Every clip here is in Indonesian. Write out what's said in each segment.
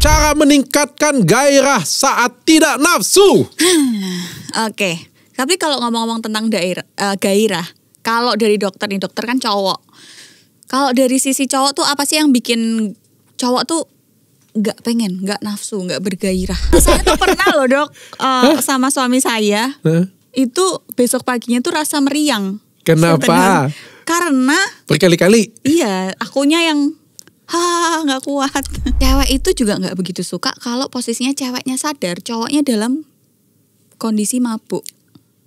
cara meningkatkan gairah saat tidak nafsu. Oke. Tapi kalau ngomong-ngomong tentang gairah, kalau dari dokter nih, dokter kan cowok. Kalau dari sisi cowok tuh apa sih yang bikin cowok tuh nggak pengen, nggak nafsu, nggak bergairah? Saya tuh pernah loh dok, sama suami saya, itu besok paginya tuh rasa meriang. Kenapa? Karena berkali-kali. Iya, akunya yang nggak kuat. Cewek itu juga nggak begitu suka kalau posisinya ceweknya sadar, cowoknya dalam kondisi mabuk.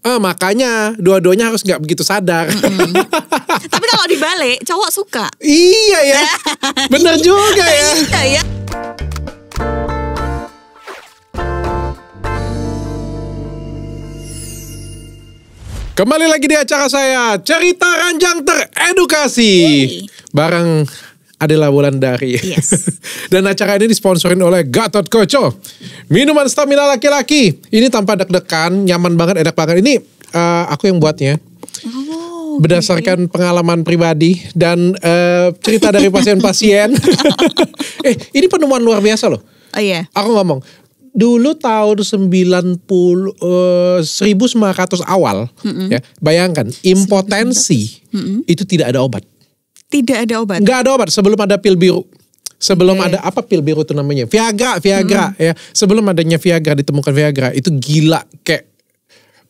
Makanya dua-duanya harus nggak begitu sadar. Tapi kalau dibalik, cowok suka. Iya ya, bener juga ya. Iya ya. Kembali lagi di acara saya, Cerita Ranjang Teredukasi. Bareng Adela Wulandari. Yes. Dan acara ini disponsorin oleh Gatot Koco. Minuman stamina laki-laki. Ini tanpa deg-degan, nyaman banget, enak banget. Ini aku yang buatnya. Berdasarkan pengalaman pribadi dan cerita dari pasien-pasien. Ini penemuan luar biasa loh. Oh iya. Aku ngomong, dulu tahun 1900 awal, ya, bayangkan impotensi itu tidak ada obat. Tidak ada obat. Nggak ada obat sebelum ada pil biru. Sebelum ada apa pil biru itu namanya? Viagra ya. Sebelum adanya Viagra, ditemukan Viagra, itu gila, kayak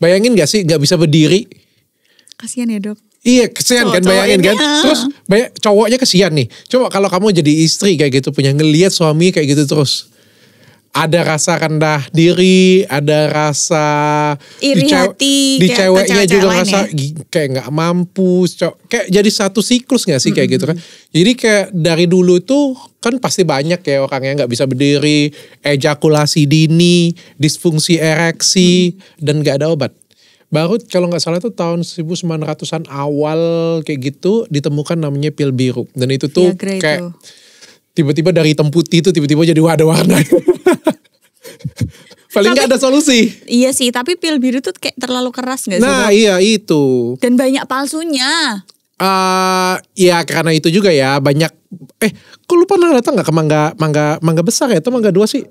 bayangin gak sih nggak bisa berdiri? Kasian ya dok. Iya, kesian kan, bayangin kan. Terus cowoknya kesian nih. Coba kalau kamu jadi istri kayak gitu, punya ngelihat suami kayak gitu terus. Ada rasa rendah diri, ada rasa iri hati, di ceweknya juga rasa kayak nggak mampu, kayak jadi satu siklus nggak sih kayak gitu kan. Jadi kayak dari dulu tuh kan pasti banyak ya orang yang nggak bisa berdiri, ejakulasi dini, disfungsi ereksi, dan nggak ada obat. Baru kalau nggak salah tuh tahun 1900-an awal kayak gitu ditemukan namanya pil biru, dan itu tuh kayak tiba-tiba dari hitam putih itu tiba-tiba jadi warna-warna. Paling nggak ada solusi. Iya sih, tapi pil biru tuh kayak terlalu keras nggak sih? Nah iya itu. Dan banyak palsunya. Ya karena itu juga ya banyak. Kok lu pernah datang nggak ke mangga besar ya atau mangga 2 sih?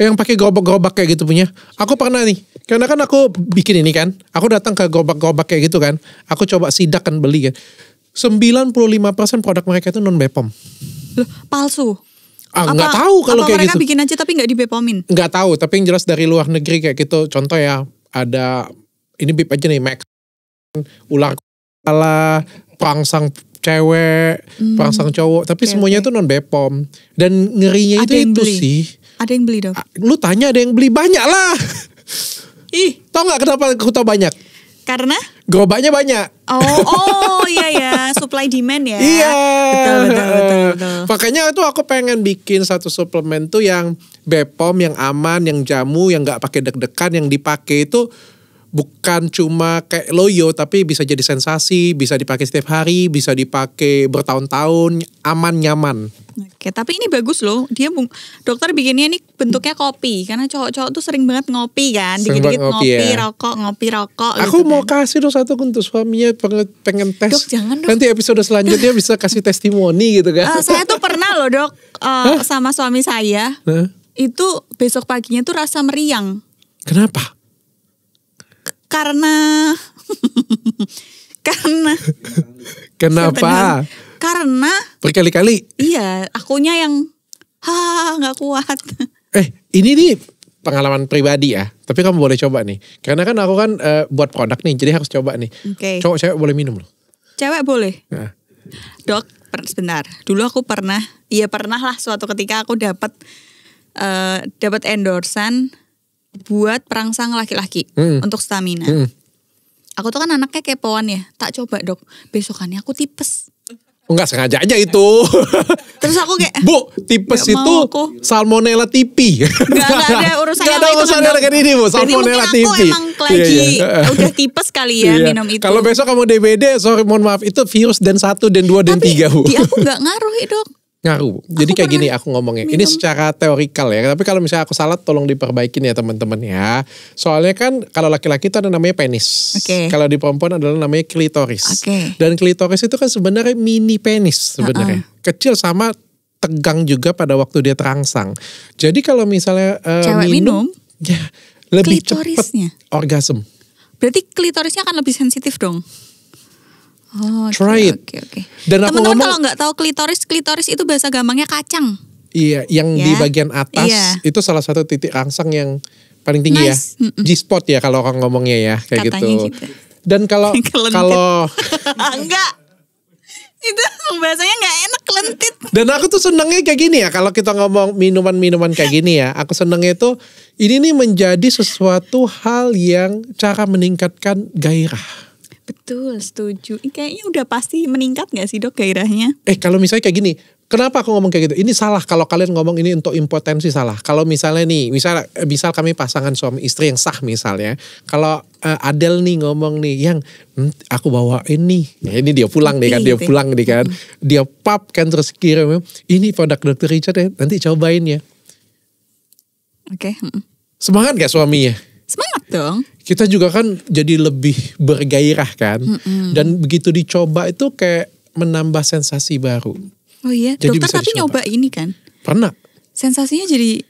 Yang pakai gerobak-gerobak kayak gitu punya. Aku pernah nih. Karena kan aku bikin ini kan. Aku datang ke gerobak-gerobak kayak gitu kan. Aku coba sidak kan, beli kan. 95% produk mereka itu non BPOM. Loh, palsu. Nggak tahu kalau kayak mereka gitu. bikin aja tapi nggak dibepomin? Nggak tahu, tapi yang jelas dari luar negeri kayak gitu. Contoh ya, ada ini bip aja nih, Max, ular kepala, perangsang cewek, perangsang cowok, tapi semuanya itu non BPOM. Dan ngerinya itu sih. Ada yang beli dong? Lu tanya, ada yang beli, banyak lah. Tau nggak kenapa aku tahu banyak? Karena? Gerobaknya banyak. Oh iya ya, supply demand ya. Iya. Betul. Makanya tuh aku pengen bikin satu suplemen tuh yang BPOM, yang aman, yang jamu, yang nggak pakai deg-degan, yang dipakai itu bukan cuma kayak loyo, tapi bisa jadi sensasi, bisa dipakai setiap hari, bisa dipakai bertahun-tahun, aman, nyaman. Oke, tapi ini bagus loh. Dia dokter bikinnya ini bentuknya kopi, karena cowok-cowok tuh sering banget ngopi kan, dikit-dikit ngopi ya. ngopi rokok. Aku gitu mau kan. kasih dong satu untuk suaminya pengen tes. Dok, jangan dok. Nanti episode selanjutnya bisa kasih testimoni gitu kan. Saya tuh pernah loh dok, sama suami saya, itu besok paginya tuh rasa meriang. Kenapa? Karena Kenapa? Karena berkali-kali. Iya, akunya yang nggak kuat. Ini nih pengalaman pribadi ya. Tapi kamu boleh coba nih. Karena kan aku kan buat produk nih, jadi harus coba nih. Cowok cewek boleh minum loh. Cewek boleh. Nah. Dok, sebentar. Dulu aku pernah lah suatu ketika aku dapat endorsan buat perangsang laki-laki untuk stamina. Aku tuh kan anaknya kepoan ya. Tak coba dok, besokannya aku tipes. Enggak sengaja aja itu. Terus aku kayak Bu, tipes itu salmonella tipi. Enggak ada urusannya. Enggak ada urusannya dengan ini Bu, salmonella tipi. Aku emang lagi udah tipes kali ya minum itu. Kalau besok kamu DBD, sorry mohon maaf, itu virus dan 1 dan 2 dan 3 Bu. Di aku enggak ngaruh dok. Ngaruh. Jadi kayak gini aku ngomongnya. Ini secara teorikal ya. Tapi kalau misalnya aku salah tolong diperbaikin ya teman-teman ya. Soalnya kan kalau laki-laki itu ada namanya penis. Kalau di perempuan adalah namanya klitoris. Dan klitoris itu kan sebenarnya mini penis sebenarnya. Kecil sama tegang juga pada waktu dia terangsang. Jadi kalau misalnya Cewek minum, ya lebih cepat klitorisnya. orgasm. Berarti klitorisnya akan lebih sensitif dong. Oh, Try it. Oke. Dan aku Teman-teman ngomong, kalau nggak tahu klitoris itu bahasa gampangnya kacang. iya, yang Ya. di bagian atas Iya. itu salah satu titik rangsang yang paling tinggi Nice. ya. G-spot ya kalau orang ngomongnya ya, kayak Katanya gitu. gitu. Dan kalau Kelentit. kalau Enggak. Itu bahasanya nggak enak, kelentit. dan aku tuh senengnya kayak gini ya, kalau kita ngomong minuman-minuman kayak gini ya, aku senengnya itu ini nih menjadi sesuatu hal yang cara meningkatkan gairah. Betul, setuju. Kayaknya udah pasti meningkat gak sih dok gairahnya? Kalau misalnya kayak gini, kenapa aku ngomong kayak gitu? Ini salah kalau kalian ngomong ini untuk impotensi, salah. Kalau misalnya nih, misal kami pasangan suami istri yang sah misalnya, kalau Adele nih ngomong nih, yang aku bawain nih, nah, ini dia pulang nih kan, dia Gitu. pulang nih kan, dia pap kan terus kirim, ini produk Dr. Richard ya, nanti cobain ya. Oke. Semangat gak suaminya? Semangat dong. Kita juga kan jadi lebih bergairah kan, dan begitu dicoba itu kayak menambah sensasi baru. Oh iya, Jadi dokter bisa tapi dicoba. nyoba ini kan. Pernah? Sensasinya jadi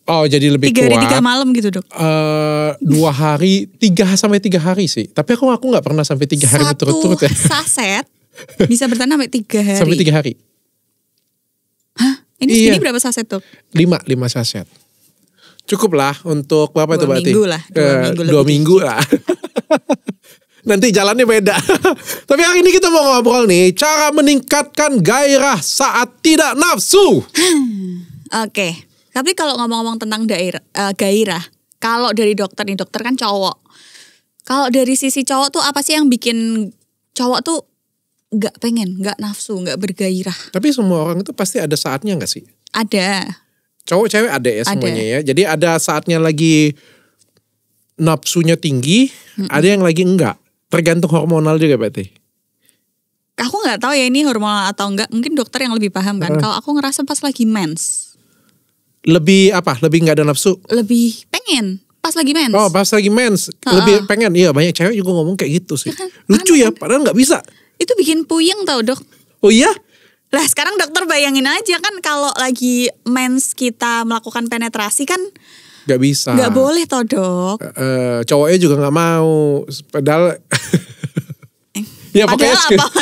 Oh, jadi lebih 3 hari kuat. 3 malam gitu dok. 2 hari, 3 hari sih. Tapi aku nggak pernah sampai 3 hari berturut-turut ya. Saset bisa bertahan sampai 3 hari. Sampai 3 hari. Hah? Ini Iya. segini berapa saset dok? 5 saset. Cukup lah untuk berapa itu 2 berarti? minggu lah, 2 minggu 2 lebih minggu lah. Nanti jalannya beda. Tapi hari ini kita mau ngobrol nih, cara meningkatkan gairah saat tidak nafsu. Oke. Tapi kalau ngomong-ngomong tentang gairah, kalau dari dokter nih, dokter kan cowok. Kalau dari sisi cowok tuh apa sih yang bikin cowok tuh nggak pengen, nggak nafsu, nggak bergairah? Tapi semua orang itu pasti ada saatnya nggak sih? Ada. Cowok cewek ada ya semuanya ya. Jadi ada saatnya lagi nafsunya tinggi, ada yang lagi enggak. Tergantung hormonal juga berarti. Aku nggak tahu ya ini hormonal atau enggak. Mungkin dokter yang lebih paham kan. Kalau aku ngerasa pas lagi mens, Lebih apa? Lebih enggak ada nafsu? lebih pengen pas lagi mens. Oh, pas lagi mens lebih pengen. Iya, banyak cewek juga ngomong kayak gitu sih. Ya kan? Lucu ya, padahal nggak bisa. Itu bikin puyeng tau dok. Oh iya? Lah sekarang dokter bayangin aja kan kalau lagi mens kita melakukan penetrasi kan Nggak bisa. nggak boleh tau dok. Cowoknya juga nggak mau. Padahal ya pokoknya Padahal apa?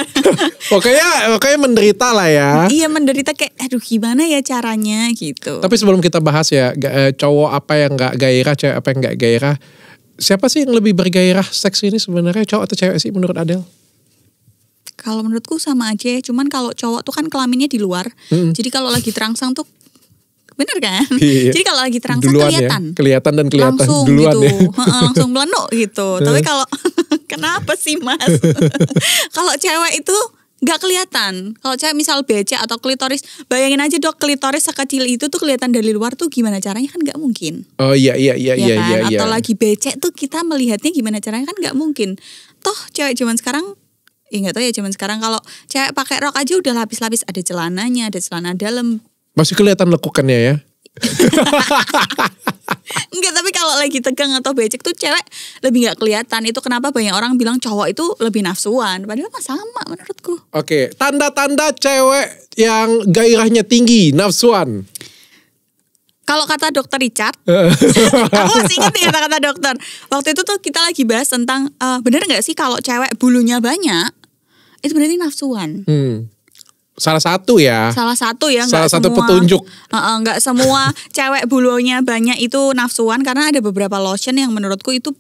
pokoknya menderita lah ya. Iya menderita kayak aduh gimana ya caranya gitu. Tapi sebelum kita bahas ya, cowok apa yang nggak gairah, cewek apa yang nggak gairah. Siapa sih yang lebih bergairah seks ini sebenarnya, cowok atau cewek sih menurut Adele? Kalau menurutku sama aja ya. Cuman kalau cowok tuh kan kelaminnya di luar. Jadi kalau lagi terangsang tuh bener kan? Iya. Jadi kalau lagi terangsang Duluan kelihatan. ya, kelihatan dan kelihatan Langsung duluan gitu. ya. Langsung melenuk gitu. Tapi kalau kenapa sih mas? Kalau cewek itu nggak kelihatan. Kalau cewek misal becek atau klitoris, bayangin aja dok klitoris sekecil itu tuh kelihatan dari luar tuh gimana caranya kan nggak mungkin. Oh iya Ya iya. kan? Atau lagi becek tuh kita melihatnya gimana caranya kan nggak mungkin. Toh cewek zaman sekarang, nggak tahu ya zaman sekarang kalau cewek pakai rok aja udah lapis-lapis, ada celananya, ada celana dalam. Masih kelihatan lekukannya ya. Enggak, tapi kalau lagi tegang atau becek tuh cewek lebih nggak kelihatan. Itu kenapa banyak orang bilang cowok itu lebih nafsuan. Padahal mah sama menurutku. Oke, tanda-tanda cewek yang gairahnya tinggi, nafsuan. Kalau kata dokter Richard, aku masih ingat nih kata-kata dokter. Waktu itu tuh kita lagi bahas tentang bener nggak sih kalau cewek bulunya banyak, itu berarti nafsuan. Salah satu ya. Salah satu ya, Salah nggak satu semua, petunjuk. Nggak semua cewek bulunya banyak itu nafsuan, karena ada beberapa lotion yang menurutku itu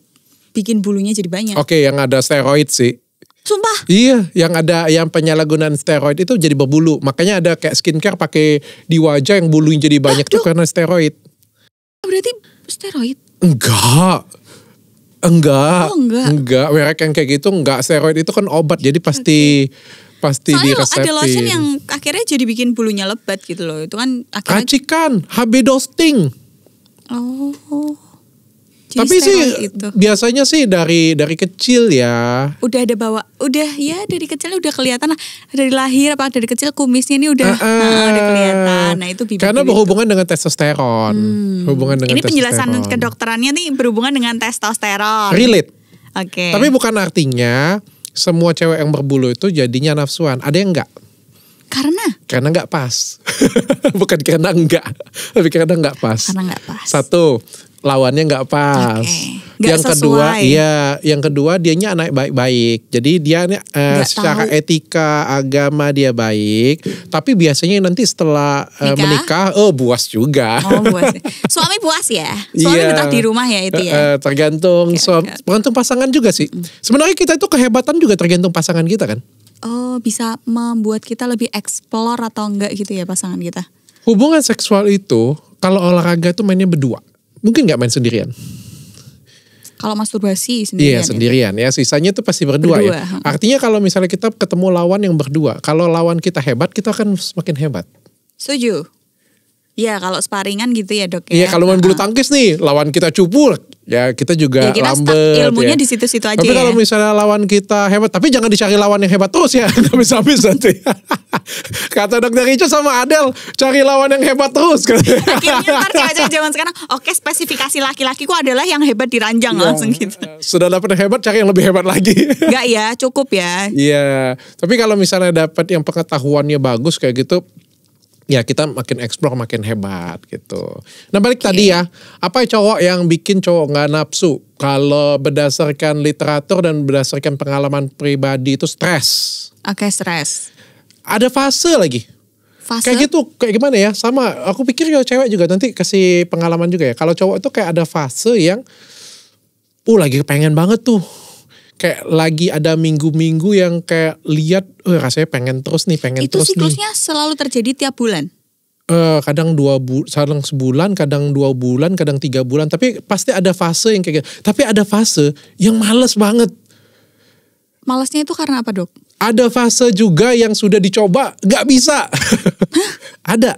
bikin bulunya jadi banyak. Oke, yang ada steroid sih. Sumpah. Iya, yang penyalahgunaan steroid itu jadi berbulu. Makanya ada kayak skincare pakai di wajah yang bulunya jadi banyak tuh karena steroid. Berarti steroid? Enggak. Oh, enggak. Enggak, merek yang kayak gitu enggak. Steroid itu kan obat, jadi pasti Soalnya diresepin. ada lotion yang akhirnya jadi bikin bulunya lebat gitu loh. Itu kan akhirnya. Racikan, HB Dosting. Oh. Jadi Tapi sih steroid itu. biasanya sih dari kecil ya. Udah ada udah ya dari kecil udah kelihatan lah. Dari lahir apa dari kecil kumisnya ini udah kelihatan. Nah itu bibit. Karena berhubungan dengan testosteron. Hubungan dengan Ini penjelasan testosteron. kedokterannya nih berhubungan dengan testosteron. Relate. Oke. Tapi bukan artinya semua cewek yang berbulu itu jadinya nafsuan. Ada yang enggak. Karena Karena enggak pas. Bukan karena enggak, tapi karena enggak pas. Karena nggak pas. Satu, lawannya nggak pas. Oke. Nggak Yang kedua, sesuai. yang kedua dianya anak baik-baik. Jadi dia Nggak secara tahu. etika agama dia baik, tapi biasanya nanti setelah Nikah? menikah, buas juga. Oh buas. Suami puas ya. Suami Iya. betah di rumah ya itu ya. Tergantung tergantung pasangan juga sih. Sebenarnya kita itu kehebatan juga tergantung pasangan kita kan. Oh bisa membuat kita lebih explore atau enggak gitu ya pasangan kita. Hubungan seksual itu kalau olahraga itu mainnya berdua. Mungkin nggak main sendirian. Kalau masturbasi sendirian. Iya sendirian ya. Sisanya itu pasti berdua ya. Artinya kalau misalnya kita ketemu lawan yang berdua, kalau lawan kita hebat, kita akan semakin hebat. Setuju. Ya kalau sparingan gitu ya dok ya. Iya kalau main bulu tangkis nih, lawan kita cupu, ya kita juga Ya, kita lambat. stuck ilmunya ya. di situ-situ aja Tapi ya. kalau misalnya lawan kita hebat, tapi jangan dicari lawan yang hebat terus ya, nggak bisa habis nanti. Kata dokter Rica sama Adel, cari lawan yang hebat terus. Akhirnya ntar cewek-cewek zaman sekarang, oke spesifikasi laki-lakiku adalah yang hebat di ranjang langsung gitu. Sudah dapat yang hebat, cari yang lebih hebat lagi. Enggak ya, cukup ya. Iya, tapi kalau misalnya dapat yang pengetahuannya bagus kayak gitu, ya kita makin explore makin hebat gitu. Nah balik tadi ya, apa cowok yang bikin cowok nggak nafsu? Kalau berdasarkan literatur dan berdasarkan pengalaman pribadi itu stres. Oke, stres. Ada fase lagi. Fase. Kayak gitu, kayak gimana ya? Sama, aku pikir kalau cewek juga nanti kasih pengalaman juga ya. Kalau cowok itu kayak ada fase yang, lagi pengen banget tuh. Kayak lagi ada minggu-minggu yang kayak lihat, rasanya pengen terus nih, pengen Itu terus nih. siklusnya selalu terjadi tiap bulan. Kadang kadang sebulan, kadang 2 bulan, kadang 3 bulan. Tapi pasti ada fase yang kayak gitu. Tapi ada fase yang males banget. Malesnya itu karena apa dok? Ada fase juga yang sudah dicoba, gak bisa. Ada.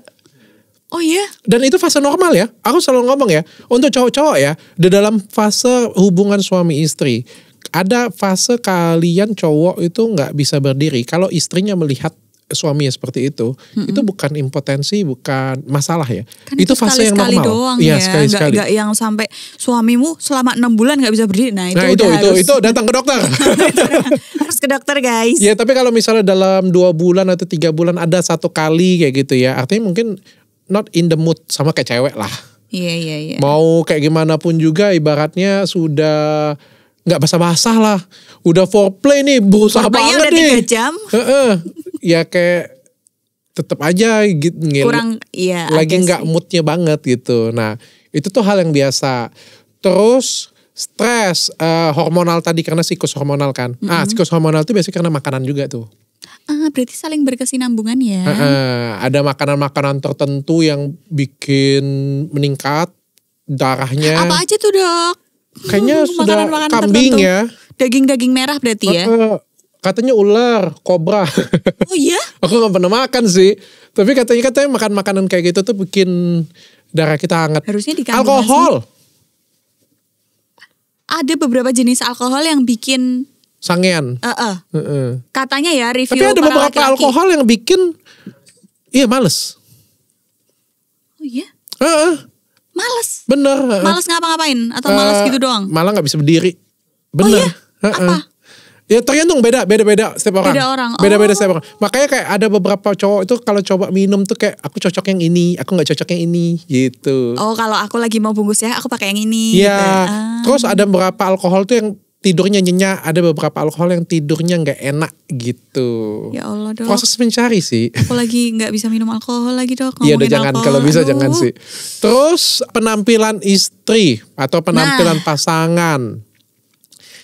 Oh iya? Dan itu fase normal ya. Aku selalu ngomong ya, untuk cowok-cowok ya, di dalam fase hubungan suami istri, ada fase kalian cowok itu gak bisa berdiri. Kalau istrinya melihat suaminya seperti itu bukan impotensi, bukan masalah ya. Kan itu fase yang sekali-sekali normal. doang Iya, ya. sekali-sekali. Gak yang sampai suamimu selama 6 bulan gak bisa berdiri. Nah itu, itu datang ke dokter. harus ke dokter guys. Ya tapi kalau misalnya dalam 2 bulan atau 3 bulan ada 1 kali kayak gitu ya, artinya mungkin not in the mood, sama kayak cewek lah. Iya. Mau kayak gimana pun juga ibaratnya sudah nggak basah-basah lah. Udah foreplay nih, berusaha Foreplaynya banget udah nih. 3 jam. Ya kayak tetap aja gitu. Kurang, iya. Lagi ada nggak sih. moodnya banget gitu. Nah itu tuh hal yang biasa. Terus stres hormonal tadi karena siklus hormonal kan. Siklus hormonal itu biasanya karena makanan juga tuh. Berarti saling berkesinambungan ya. Ada makanan-makanan tertentu yang bikin meningkat darahnya. Apa aja tuh dok? Kayaknya sudah Makanan-makanan kambing tertentu. ya. Daging-daging merah berarti ya. Katanya ular, kobra. Oh iya? Aku gak pernah makan sih. Tapi katanya makan makanan kayak gitu tuh bikin darah kita hangat. Harusnya dikandung Alkohol. Ada beberapa jenis alkohol yang bikin Sangean. katanya ya review Tapi ada para beberapa laki-laki. alkohol yang bikin males. Oh iya? Males? Bener. Males ngapa-ngapain? Atau males gitu doang? Malah gak bisa berdiri. Bener. iya? Apa? Ya tergantung beda setiap orang. Beda orang. Beda-beda setiap orang. Makanya kayak ada beberapa cowok itu kalau coba minum tuh kayak aku cocok yang ini, aku nggak cocok yang ini gitu. Oh kalau aku lagi mau bungkus ya aku pakai yang ini. Iya. Gitu. Terus ada beberapa alkohol tuh yang tidurnya nyenyak, ada beberapa alkohol yang tidurnya nggak enak gitu. Ya Allah dok. Proses mencari sih. Aku lagi nggak bisa minum alkohol lagi dok. Iya udah Ngomongin jangan, alkohol. kalau bisa Aduh. jangan sih. Terus penampilan istri atau penampilan pasangan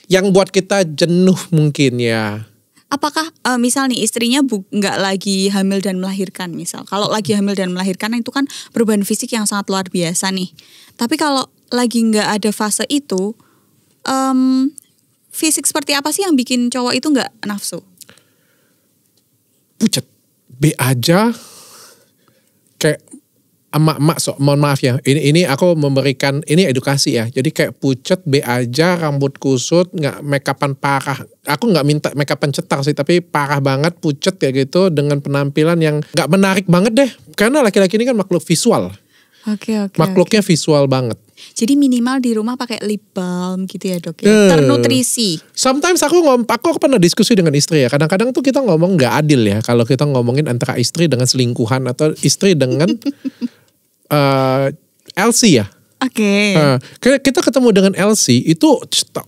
yang buat kita jenuh mungkin ya. Apakah misal nih istrinya nggak lagi hamil dan melahirkan misal. Kalau lagi hamil dan melahirkan itu kan perubahan fisik yang sangat luar biasa nih. Tapi kalau lagi nggak ada fase itu, fisik seperti apa sih yang bikin cowok itu nggak nafsu? Pucat. B aja. Kayak emak-emak, mohon maaf ya. Ini aku memberikan, ini edukasi ya. Jadi kayak pucat, B aja, rambut kusut, nggak makeupan parah. Aku nggak minta makeupan cetar sih, tapi parah banget, pucat kayak gitu dengan penampilan yang nggak menarik banget deh. Karena laki-laki ini kan makhluk visual. Oke. Makhluknya visual banget. Jadi minimal di rumah pakai lip balm gitu ya dok ya. Ternutrisi. Sometimes aku pernah diskusi dengan istri ya. Kadang-kadang tuh kita ngomong nggak adil ya. Kalau kita ngomongin antara istri dengan selingkuhan atau istri dengan LC ya. Oke. Kita ketemu dengan LC itu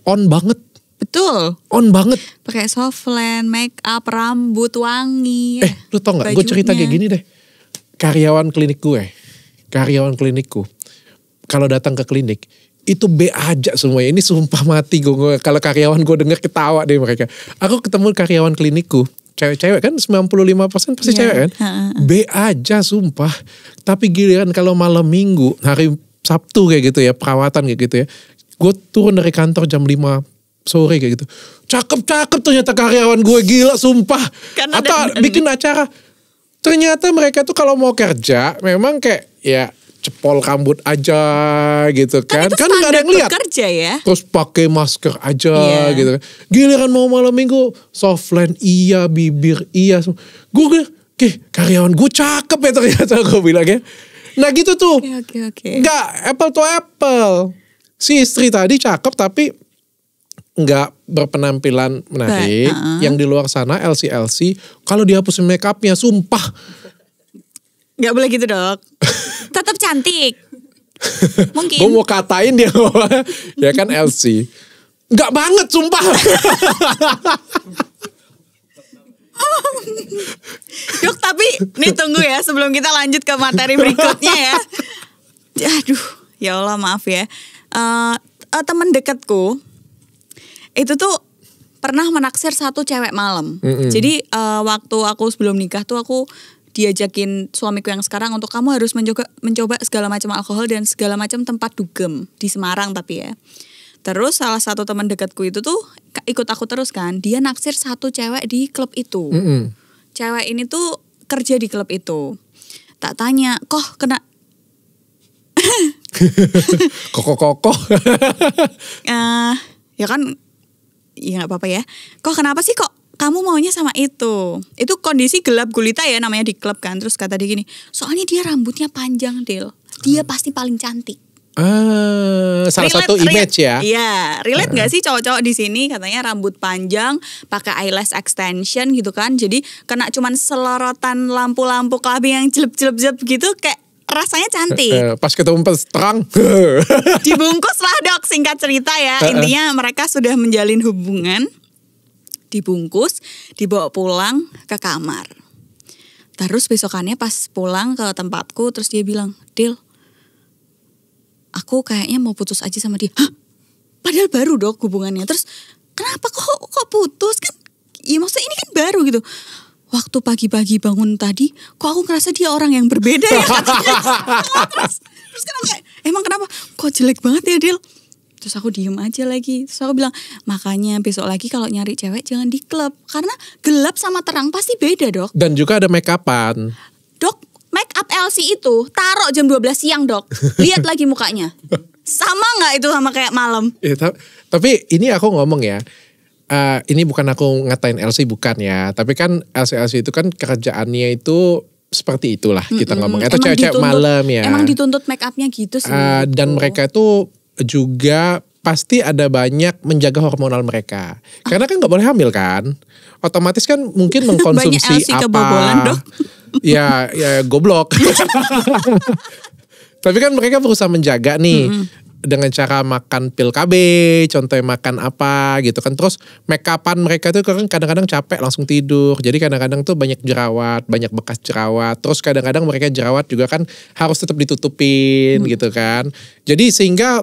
on banget. Betul. On banget. Pakai softland, make up, rambut, wangi. Lu tau gak? Gue cerita kayak gini deh. Karyawan klinikku. Kalau datang ke klinik itu B aja semuanya. Ini sumpah mati gue. Kalau karyawan gue denger ketawa deh mereka. Aku ketemu karyawan klinikku, cewek-cewek kan 95% pasti cewek kan. B aja sumpah. Tapi giliran kalau malam minggu, hari Sabtu kayak gitu ya, perawatan kayak gitu ya. Gue turun dari kantor jam 5 sore kayak gitu. Cakep ternyata karyawan gue, gila sumpah. Atau bikin acara. Ternyata mereka tuh kalau mau kerja memang kayak ya cepol rambut aja gitu kan. Kan gak ada yang lihat. Kerja ya. Terus pakai masker aja gitu kan. Giliran mau malam minggu softline iya, bibir iya. Gue karyawan gue cakep ya ternyata gue bilang ya. Nah gitu tuh. Oke. Gak apple to apple. Si istri tadi cakep tapi nggak berpenampilan menarik. Yang di luar sana LC kalau dihapusin make upnya sumpah. Nggak boleh gitu dok. Tetap cantik. Mungkin. Gue mau katain dia ya kan LC. Nggak banget sumpah. Dok tapi nih tunggu ya sebelum kita lanjut ke materi berikutnya ya. Aduh ya Allah maaf ya. Teman dekatku itu tuh pernah menaksir satu cewek malam. Jadi waktu aku sebelum nikah tuh aku diajakin suamiku yang sekarang untuk kamu harus mencoba segala macam alkohol dan segala macam tempat dugem di Semarang tapi ya. Terus salah satu teman dekatku itu tuh ikut aku terus kan. Dia naksir satu cewek di klub itu. Cewek ini tuh kerja di klub itu. Tak tanya, kok kena Koko. Ya kan, ya nggak apa-apa ya. Kok kenapa sih kok kamu maunya sama itu? Itu kondisi gelap gulita ya namanya di klub kan. Terus kata dia gini, soalnya dia rambutnya panjang Del. Dia pasti paling cantik. Salah satu image ya. Iya, relate nggak sih cowok-cowok di sini katanya rambut panjang, pakai eyelash extension gitu kan. Jadi kena cuman selorotan lampu-lampu clubbing yang jelep-jelep gitu kayak rasanya cantik. Pas ketemu terang. Dibungkus lah dok, singkat cerita ya. Intinya mereka sudah menjalin hubungan. Dibungkus, dibawa pulang ke kamar. Terus besokannya pas pulang ke tempatku, terus dia bilang, Del, aku kayaknya mau putus aja sama dia. Hah? Padahal baru dok hubungannya. Terus kenapa kok putus kan? Ya maksudnya ini kan baru gitu. Waktu pagi-pagi bangun tadi, kok aku ngerasa dia orang yang berbeda ya katanya. Terus kenapa? Emang kenapa? Kok jelek banget ya Del? Terus aku diem aja lagi. Terus aku bilang, makanya besok lagi kalau nyari cewek jangan di klub. Karena gelap sama terang pasti beda dok. Dan juga ada make upan. Dok, make up LC itu taruh jam 12 siang dok. Lihat lagi mukanya. Sama gak itu sama kayak malam? Ya, tapi ini aku ngomong ya. Ini bukan aku ngatain LC bukan ya. Tapi kan LC itu kan kerjaannya itu seperti itulah kita ngomong. Atau cewek-cewek malam ya. Emang dituntut make upnya gitu sih. Dan mereka itu juga pasti ada banyak menjaga hormonal mereka. Karena kan gak boleh hamil kan. Otomatis kan mungkin mengkonsumsi banyak LC apa. kebobolan dok. Ya goblok. Tapi kan mereka berusaha menjaga nih. Dengan cara makan pil KB, contohnya makan apa gitu kan. Terus make upan mereka tuh kan kadang-kadang capek langsung tidur. Jadi kadang-kadang tuh banyak jerawat, banyak bekas jerawat. Terus kadang-kadang mereka jerawat juga kan harus tetap ditutupin gitu kan. Jadi sehingga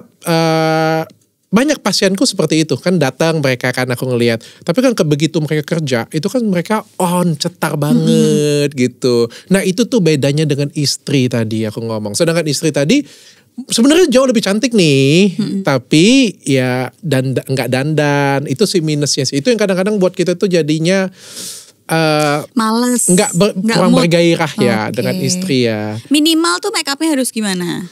banyak pasienku seperti itu kan datang mereka kan aku ngelihat. Tapi kan begitu mereka kerja itu kan mereka cetar banget gitu. Nah itu tuh bedanya dengan istri tadi aku ngomong. Sedangkan istri tadi sebenarnya jauh lebih cantik nih, tapi ya nggak dandan. Itu sih minusnya sih. Itu yang kadang-kadang buat kita tuh jadinya males, kurang bergairah ya dengan istri ya. Minimal tuh make upnya harus gimana?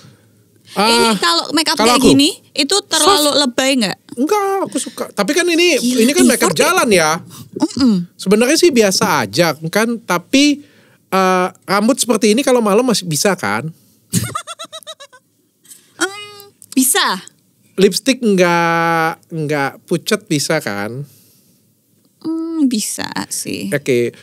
Ini kalau make up kayak gini itu terlalu lebay nggak? Enggak, aku suka. Tapi kan ini kan make up jalan ya. Sebenarnya sih biasa aja kan, tapi rambut seperti ini kalau malam masih bisa kan? Bisa Bisa. Lipstick nggak pucet bisa kan? Bisa sih. Oke.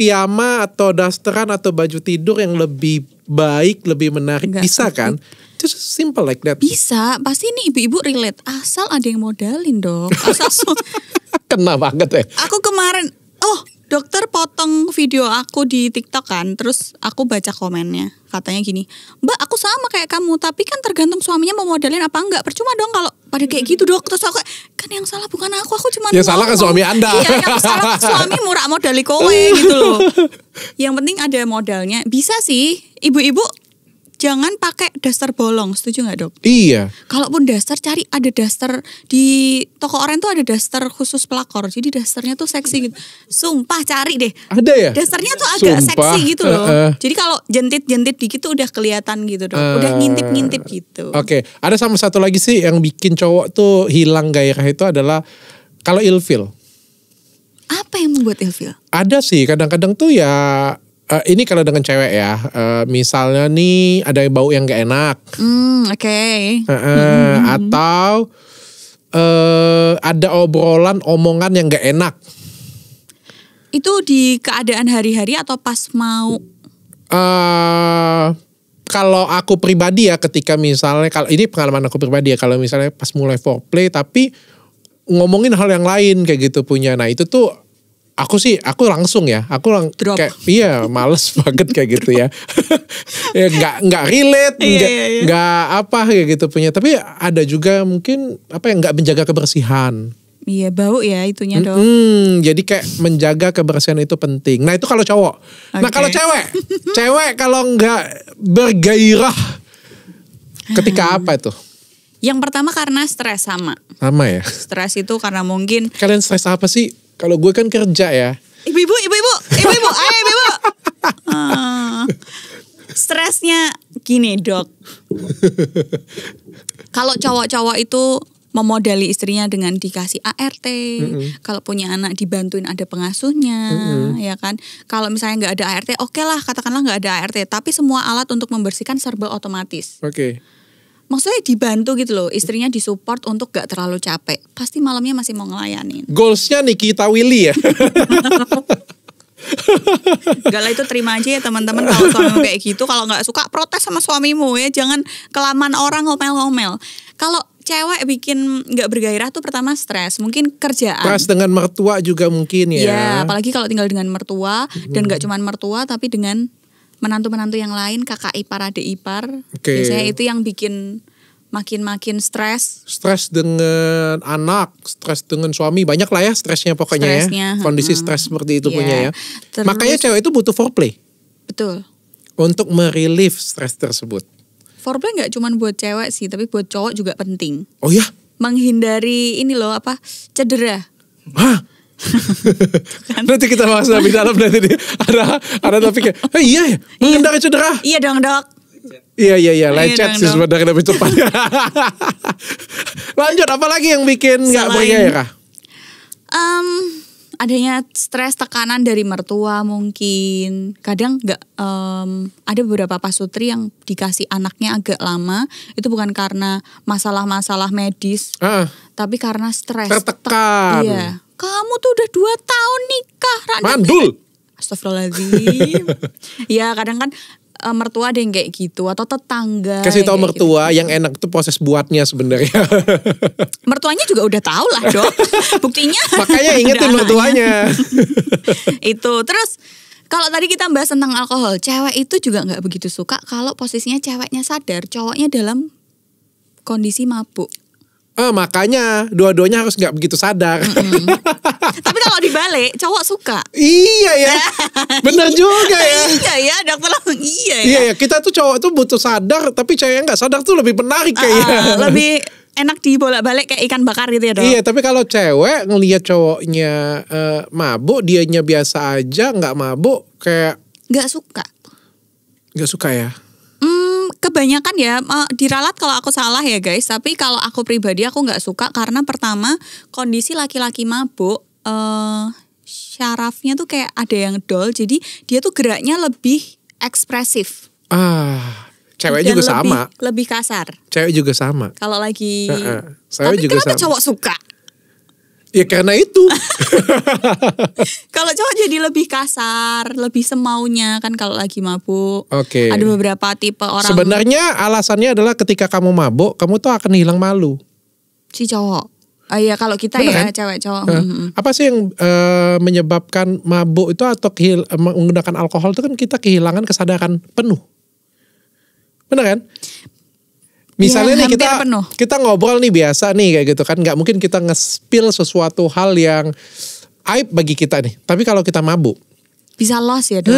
Piyama atau dasteran atau baju tidur yang lebih baik, lebih menarik Nggak bisa kan? Just simple like that. Bisa, pasti ini ibu-ibu relate. Asal ada yang modalin dong. Kena banget ya. Aku kemarin, dokter potong video aku di TikTok kan, terus aku baca komennya, katanya gini, Mbak aku sama kayak kamu, tapi kan tergantung suaminya mau modalin apa enggak, percuma dong kalau pada kayak gitu dok. Terus aku kan yang salah bukan aku cuma yang salah kan suami Anda. Iya, yang salah suami murah modali kowe gitu loh. Yang penting ada modalnya. Bisa sih, ibu-ibu jangan pakai daster bolong, setuju nggak dok? Iya. Kalaupun daster, cari ada daster di toko oren tuh ada daster khusus pelakor. Jadi dasternya tuh seksi gitu. Sumpah cari deh. Ada ya? Dasternya tuh agak Sumpah. seksi gitu loh. Jadi kalau jentit-jentit dikit tuh udah kelihatan gitu dok. Udah ngintip-ngintip gitu. Oke, ada sama satu lagi sih yang bikin cowok tuh hilang gairah itu adalah kalau ilfil. Apa yang membuat ilfil? Ada sih kadang-kadang tuh ya. Ini kalau dengan cewek ya, misalnya nih ada bau yang gak enak, Oke. Atau ada omongan yang gak enak. Itu di keadaan hari-hari atau pas mau? Kalau aku pribadi ya, ketika misalnya kalau ini pengalaman aku pribadi ya, kalau misalnya pas mulai foreplay tapi ngomongin hal yang lain kayak gitu punya, nah itu tuh. Aku langsung ya, Drop. kayak iya males banget kayak gitu ya, ya nggak relate, nggak apa kayak gitu punya. Tapi ada juga mungkin apa yang nggak menjaga kebersihan. Iya bau ya itunya dong. Jadi kayak menjaga kebersihan itu penting. Nah itu kalau cowok. Nah kalau cewek kalau nggak bergairah, ketika apa itu? Yang pertama karena stres sama Ya. Stres itu karena mungkin Kalian stres apa sih? Kalau gue kan kerja ya. Ibu-ibu, ayo ibu-ibu. Stresnya gini dok. Kalau cowok-cowok itu memodali istrinya dengan dikasih ART, kalau punya anak dibantuin ada pengasuhnya, ya kan. Kalau misalnya nggak ada ART, oke lah katakanlah nggak ada ART, tapi semua alat untuk membersihkan serba otomatis. Oke. Maksudnya dibantu gitu loh, istrinya disupport untuk gak terlalu capek. Pasti malamnya masih mau ngelayanin. Goalsnya Nikita Willy ya. Gak lah itu terima aja ya teman-teman kalau suamimu kayak gitu. Kalau gak suka protes sama suamimu ya. Jangan kelamaan orang ngomel-ngomel. Kalau cewek bikin gak bergairah tuh pertama stres. Mungkin kerjaan. Stres dengan mertua juga mungkin ya. Ya apalagi kalau tinggal dengan mertua. Dan gak cuma mertua tapi dengan menantu-menantu yang lain, kakak ipar, adik ipar. Biasanya itu yang bikin makin stres. Stres dengan anak, stres dengan suami, banyak lah ya stresnya pokoknya ya. Kondisi stres seperti itu punya ya. Terus, makanya cewek itu butuh foreplay. Betul. Untuk merelieve stres tersebut. Foreplay gak cuma buat cewek sih, tapi buat cowok juga penting. Oh ya? Menghindari ini loh cedera. Hah? Nanti kita bahas lebih dalam nanti ada topiknya. Iya ya, menghindari cedera. Iya dong dok. Iya, lecet sih sebenarnya lebih cepat. Lanjut, apa lagi yang bikin nggak bergairah? Adanya stres, tekanan dari mertua mungkin. Kadang nggak ada beberapa pasutri yang dikasih anaknya agak lama. Itu bukan karena masalah-masalah medis, tapi karena stres. Tertekan. Iya. Kamu tuh udah 2 tahun nikah. Mandul. Astagfirullahaladzim. Ya kadang kan mertua ada yang kayak gitu atau tetangga. Kasih tahu mertua gitu. yang enak tuh proses buatnya sebenarnya. Mertuanya juga udah tahu lah dok. Buktinya. Makanya ingetin mertuanya. Itu terus kalau tadi kita bahas tentang alkohol, cewek itu juga nggak begitu suka kalau posisinya ceweknya sadar, cowoknya dalam kondisi mabuk. Makanya dua-duanya harus nggak begitu sadar. Tapi kalau dibalik, cowok suka. Iya ya, bener juga ya. Iya ya, dokter langsung iya ya. Iya ya, kita tuh cowok tuh butuh sadar, tapi cewek yang nggak sadar tuh lebih menarik kayaknya. Lebih enak dibolak-balik kayak ikan bakar gitu ya dok. Iya, tapi kalau cewek ngelihat cowoknya mabuk, dianya biasa aja, nggak mabuk, kayak nggak suka. Nggak suka ya. Kebanyakan ya diralat kalau aku salah ya guys. Tapi kalau aku pribadi aku nggak suka karena pertama kondisi laki-laki mabuk syarafnya tuh kayak ada yang dol. Jadi dia tuh geraknya lebih ekspresif. Cewek Dan juga sama. Lebih kasar. Cewek juga sama. Kalau lagi. Cewek Tapi juga kenapa sama. cowok suka? Ya karena itu. Kalau cowok jadi lebih kasar, lebih semaunya kan kalau lagi mabuk. Oke. Ada beberapa tipe orang. Sebenarnya alasannya adalah ketika kamu mabuk, kamu tuh akan hilang malu. Si cowok. Oh iya kalau kita Bener ya kan? cewek cowok. Apa sih yang menyebabkan mabuk itu atau menggunakan alkohol itu kan kita kehilangan kesadaran penuh. Bener kan? Misalnya nih kita ngobrol nih biasa nih kayak gitu kan, nggak mungkin kita nge-spill sesuatu hal yang aib bagi kita nih. Tapi kalau kita mabuk, bisa loss ya dok.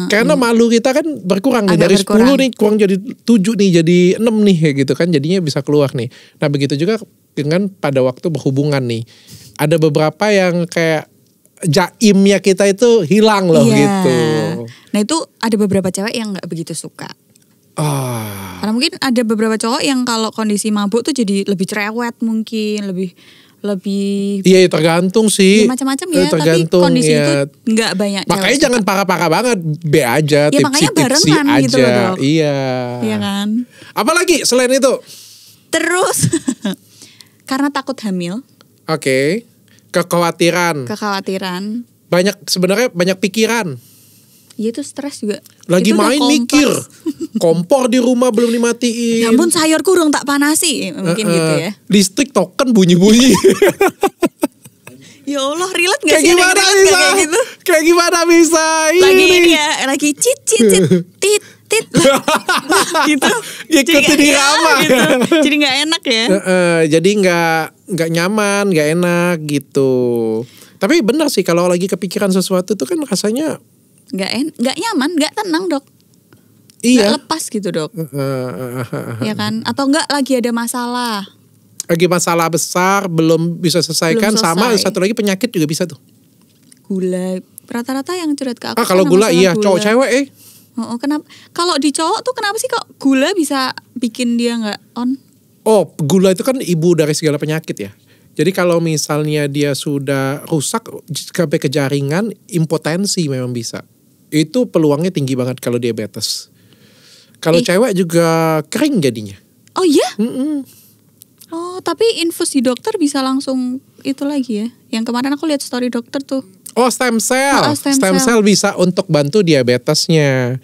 Karena malu kita kan berkurang nih, dari 10 nih kurang jadi 7 nih, jadi 6 nih kayak gitu kan, jadinya bisa keluar nih. Nah begitu juga dengan pada waktu berhubungan nih, ada beberapa yang kayak jaimnya kita itu hilang loh gitu. Nah itu ada beberapa cewek yang nggak begitu suka. Karena mungkin ada beberapa cowok yang kalau kondisi mabuk tuh jadi lebih cerewet mungkin, lebih iya tergantung sih. Ya, macam-macam ya, tergantung, tapi kondisi itu nggak banyak. Makanya jangan parah-parah banget, B aja, ya, makanya barengan aja. Gitu loh, dok. Iya kan. Apalagi selain itu? Terus karena takut hamil. Oke. Kekhawatiran. Sebenarnya banyak pikiran. Iya itu stres juga. Lagi main mikir. Kompor di rumah belum dimatiin. Ya ampun sayur kurung tak panasi. Mungkin gitu ya. Listrik token bunyi-bunyi. Ya Allah relate gak sih? Kayak gitu? Kayak gimana bisa? Lagi ini ya. Lagi tit gitu. Ikuti dirama. Gitu. Jadi gak enak ya. Jadi gak nyaman, gak enak gitu. Tapi benar sih kalau lagi kepikiran sesuatu tuh kan rasanya Gak nyaman, gak tenang dok. Iya. Gak lepas gitu dok. Ya kan? Atau enggak lagi ada masalah. Lagi masalah besar belum bisa selesaikan. Sama satu lagi penyakit juga bisa tuh. Gula. Rata-rata yang curhat ke aku. Kalau gula iya, cowok cewek kenapa? Kalau di cowok tuh kenapa sih kok gula bisa bikin dia gak on? Gula itu kan ibu dari segala penyakit ya. Jadi kalau misalnya dia sudah rusak sampai ke jaringan, impotensi memang bisa. Itu peluangnya tinggi banget kalau diabetes. Kalau cewek juga kering jadinya. Oh iya? Tapi infus di dokter bisa langsung itu lagi ya. Yang kemarin aku lihat story dokter tuh. Stem cell. Stem cell bisa untuk bantu diabetesnya.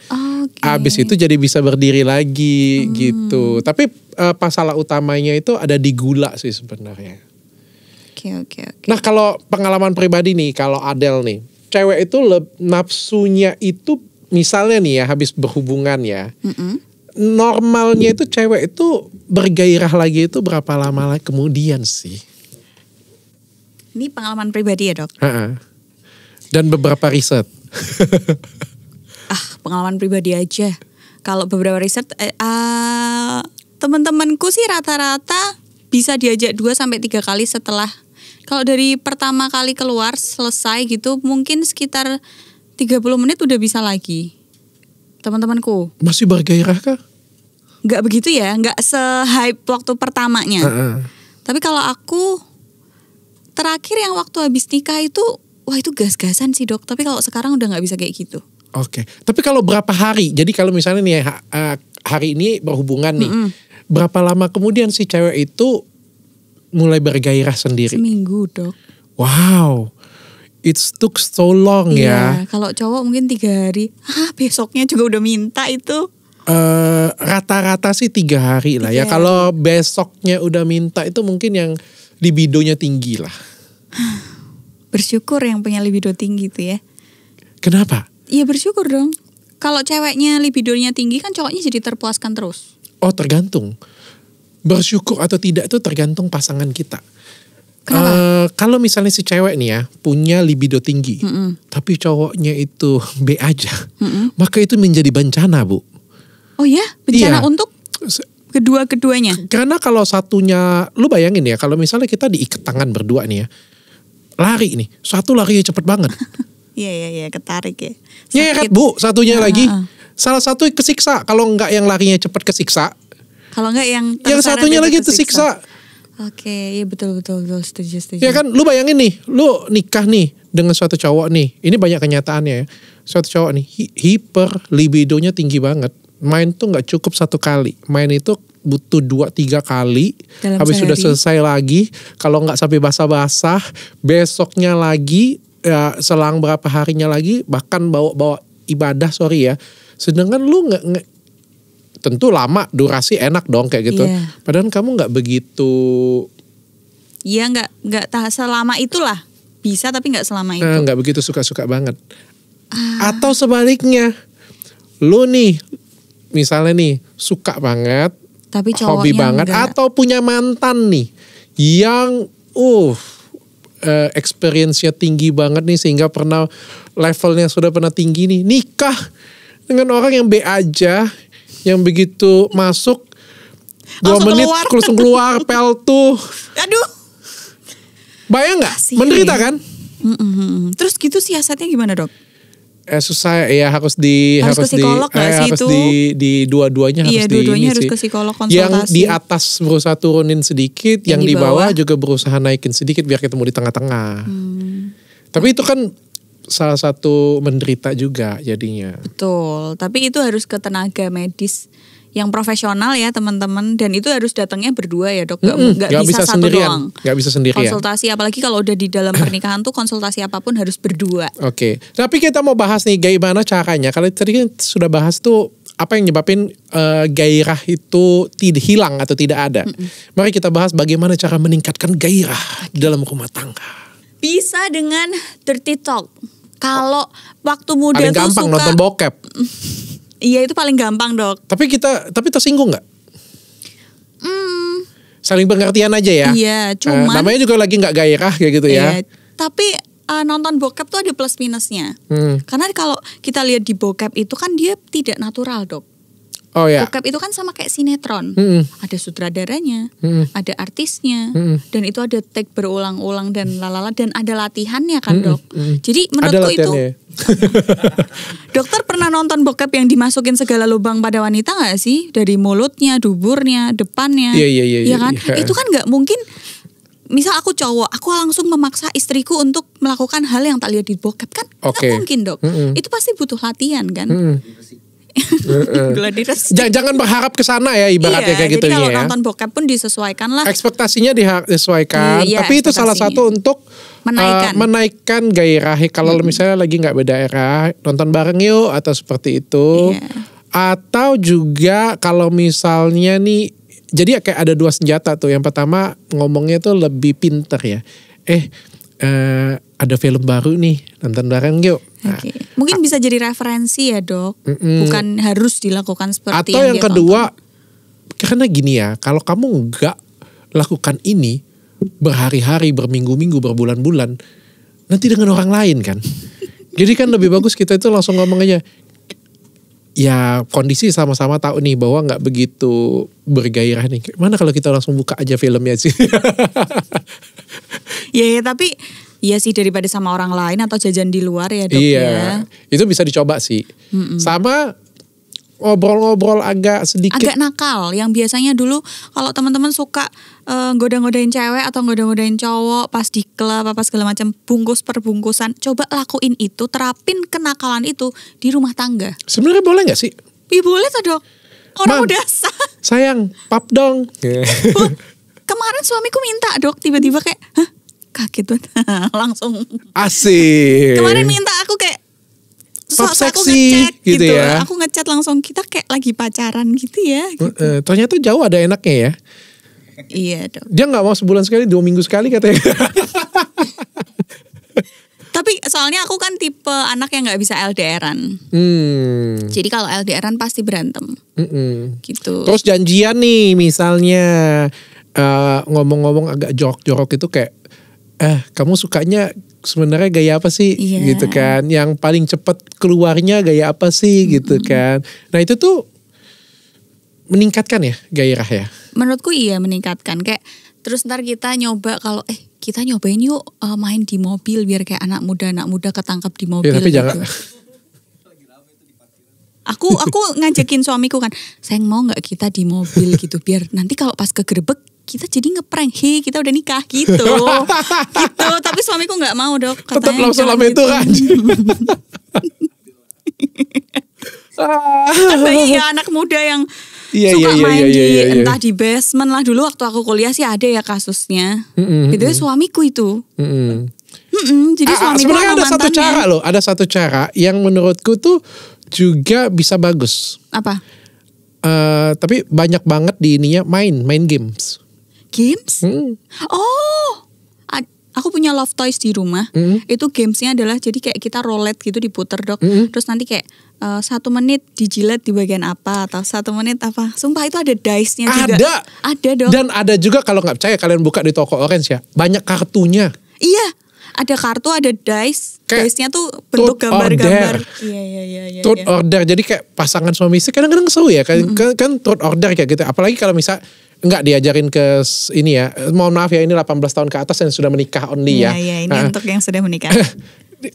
Abis itu jadi bisa berdiri lagi gitu. Tapi masalah utamanya itu ada di gula sih sebenarnya. Oke. Nah kalau pengalaman pribadi nih, kalau Adele nih, cewek itu nafsunya itu misalnya nih ya habis berhubungan ya, normalnya itu cewek itu bergairah lagi itu berapa lama kemudian sih? Ini pengalaman pribadi ya dok? Dan beberapa riset. Pengalaman pribadi aja. Kalau beberapa riset, teman-temanku sih rata-rata bisa diajak 2-3 kali setelah. Kalau dari pertama kali keluar selesai gitu mungkin sekitar 30 menit udah bisa lagi. Teman-temanku. Masih bergairah kah? Gak begitu ya, gak se-hype waktu pertamanya. Tapi kalau aku terakhir yang waktu habis nikah itu, wah itu gas-gasan sih dok. Tapi kalau sekarang udah gak bisa kayak gitu. Oke. Tapi kalau berapa hari? Jadi kalau misalnya nih hari ini berhubungan nih. Berapa lama kemudian si cewek itu mulai bergairah sendiri? Seminggu dok. Wow, it took so long ya. Kalau cowok mungkin 3 hari. Besoknya juga udah minta itu. Rata-rata sih 3 hari lah ya. Kalau besoknya udah minta itu mungkin yang libidonya tinggi lah. Bersyukur yang punya libido tinggi tuh ya. Kenapa? Iya bersyukur dong. Kalau ceweknya libidonya tinggi kan cowoknya jadi terpuaskan terus. Tergantung. Bersyukur atau tidak itu tergantung pasangan kita. Kalau misalnya si cewek nih ya punya libido tinggi, tapi cowoknya itu B aja, maka itu menjadi bencana bu. Oh ya, bencana untuk kedua-keduanya. Karena kalau satunya, lu bayangin ya, kalau misalnya kita diikat tangan berdua nih ya, lari nih, satu larinya cepet banget. Iya, ketarik ya. Nyeret bu, satunya lagi. Salah satu kesiksa, kalau enggak yang larinya cepet kesiksa. Kalau enggak yang satunya lagi tersiksa. Oke, iya betul setuju. Ya kan, lu bayangin nih, lu nikah nih dengan suatu cowok nih. Ini banyak kenyataannya ya. Suatu cowok nih hiper libidonya tinggi banget. Main tuh nggak cukup 1 kali. Main itu butuh 2-3 kali. Dalam habis sehari. sudah selesai lagi. Kalau nggak sampai basah-basah, besoknya lagi, ya, selang berapa harinya lagi, bahkan bawa ibadah ya. Sedangkan lu nggak tentu lama, durasi enak dong kayak gitu. Iya. Padahal kamu nggak begitu. Iya nggak selama itulah. Bisa tapi nggak selama itu. Nggak begitu suka-suka banget. Atau sebaliknya, lu nih misalnya nih suka banget, Tapi hobi banget, enggak. atau punya mantan nih yang experience-nya tinggi banget nih sehingga levelnya sudah pernah tinggi nih, nikah dengan orang yang B aja, yang begitu masuk 2 Langsung menit keluar. langsung keluar peltuh. Aduh. Bayang nggak? Kasihan Menderita ya. kan? Terus gitu siasatnya gimana, Dok? Susah ya, harus Harus ke psikolog nggak sih harus itu? di dua-duanya Iya, harus dua-duanya harus sih. ke psikolog konsultasi. Yang di atas berusaha turunin sedikit, yang di bawah juga berusaha naikin sedikit biar ketemu di tengah-tengah. Tapi itu kan salah satu menderita juga jadinya. Betul, tapi itu harus ke tenaga medis yang profesional ya teman-teman, dan itu harus datangnya berdua ya Dok, nggak bisa satu sendirian. doang. Nggak bisa sendirian. Konsultasi, apalagi kalau udah di dalam pernikahan tuh konsultasi apapun harus berdua. Oke. Tapi kita mau bahas nih gimana caranya. Kalau tadi kan sudah bahas tuh apa yang nyebabin gairah itu tidak hilang atau tidak ada. Mari kita bahas bagaimana cara meningkatkan gairah dalam rumah tangga. Bisa dengan dirty talk. Kalau waktu muda Paling tuh gampang suka, nonton bokep. iya itu paling gampang Dok. Tapi tersinggung nggak? Saling pengertian aja ya. Iya, cuman namanya juga lagi nggak gairah kayak gitu ya. iya, tapi nonton bokep tuh ada plus minusnya. Karena kalau kita lihat di bokep itu kan dia tidak natural Dok. Oh ya. Bokep itu kan sama kayak sinetron. Ada sutradaranya, ada artisnya, dan itu ada take berulang-ulang dan lalala, dan ada latihannya kan Dok. Jadi menurutku itu dokter pernah nonton bokep yang dimasukin segala lubang pada wanita nggak sih? Dari mulutnya, duburnya, depannya. Iya kan? iya. Itu kan nggak mungkin. Misal aku cowok, aku langsung memaksa istriku untuk melakukan hal yang tak lihat di bokep kan? Oke. Nggak mungkin Dok. Itu pasti butuh latihan kan? Gladi resik. Jangan berharap ke sana ya ibaratnya kayak gitu jadi kalau ya. nonton bokep pun disesuaikan lah. Ekspektasinya disesuaikan, Iya, tapi itu salah ekspektasinya. satu untuk Menaikkan. gairah. Kalau misalnya lagi nggak berdaerah, nonton bareng yuk atau seperti itu. Iya. Atau juga kalau misalnya nih, jadi kayak ada 2 senjata tuh. Yang pertama ngomongnya tuh lebih pinter ya. Ada film baru nih, nonton bareng yuk. Nah, Oke. Mungkin bisa jadi referensi ya Dok. Bukan harus dilakukan seperti atau yang dia kedua, karena gini ya, kalau kamu nggak lakukan ini berhari-hari, berminggu-minggu, berbulan-bulan, nanti dengan orang lain kan. Jadi kan lebih bagus kita itu langsung ngomong aja. Ya kondisi sama-sama tahu nih bahwa nggak begitu bergairah nih. Mana kalau kita langsung buka aja filmnya sih. Ya tapi iya sih, daripada sama orang lain atau jajan di luar ya Dok Iya, ya. itu bisa dicoba sih. Sama ngobrol-ngobrol agak sedikit. Agak nakal, yang biasanya dulu kalau teman-teman suka goda-godain cewek atau goda-godain cowok pas di klub apa segala macam, bungkus per bungkusan, coba lakuin itu, terapin kenakalan itu di rumah tangga. Sebenarnya boleh nggak sih? Iya boleh tuh Dok. Orang Mam, udah sah. sayang, pap dong. Kemarin suamiku minta Dok, tiba-tiba kayak, hah? Kaget banget. Langsung. Asik. Kemarin minta aku kayak Pap aku seksi, ngechat gitu ya. Aku ngechat langsung, kita kayak lagi pacaran gitu ya. Ternyata jauh ada enaknya ya. Iya Dok. Dia nggak mau sebulan sekali, 2 minggu sekali katanya. Tapi soalnya aku kan tipe anak yang nggak bisa LDRan. Jadi kalau LDRan pasti berantem. Gitu. Terus janjian nih misalnya ngomong-ngomong agak jorok-jorok itu kayak kamu sukanya sebenarnya gaya apa sih? Iya. Gitu kan. Yang paling cepat keluarnya gaya apa sih gitu kan. Nah itu tuh meningkatkan ya gairah ya. Menurutku iya meningkatkan. Kayak terus ntar kita nyoba kalau kita nyobain yuk main di mobil biar kayak anak muda ketangkap di mobil. Ya, tapi gitu. jangan. Aku ngajakin suamiku kan, sayang mau nggak kita di mobil gitu biar nanti kalau pas kegerebek kita jadi ngeprank, kita udah nikah gitu. Gitu, tapi suamiku nggak mau dok. Tetap lama itu kan. Kan banyak ya anak muda yang suka main entah di basement lah. Dulu waktu aku kuliah sih ada ya kasusnya. Itu suamiku itu. Jadi suamiku sebenarnya ada mantannya. satu cara loh. Ada satu cara yang menurutku tuh juga bisa bagus. Apa? Tapi banyak banget di ininya main games. Games? Aku punya Love Toys di rumah. Itu gamesnya adalah jadi kayak kita roulette gitu diputer dok. Terus nanti kayak 1 menit dijilat di bagian apa atau 1 menit apa. Sumpah itu ada dice-nya juga. Ada dok. Dan ada juga kalau nggak percaya kalian buka di toko Orange ya. Banyak kartunya. Iya. Ada kartu, ada dice. Dice-nya tuh bentuk gambar-gambar. Iya. Truth order. Jadi kayak pasangan suami istri kadang-kadang seru ya. Kan truth order kayak gitu. Apalagi kalau misal enggak diajarin ke ini ya. Mohon maaf ya, ini 18 tahun ke atas yang sudah menikah only ya. Iya, ini untuk yang sudah menikah.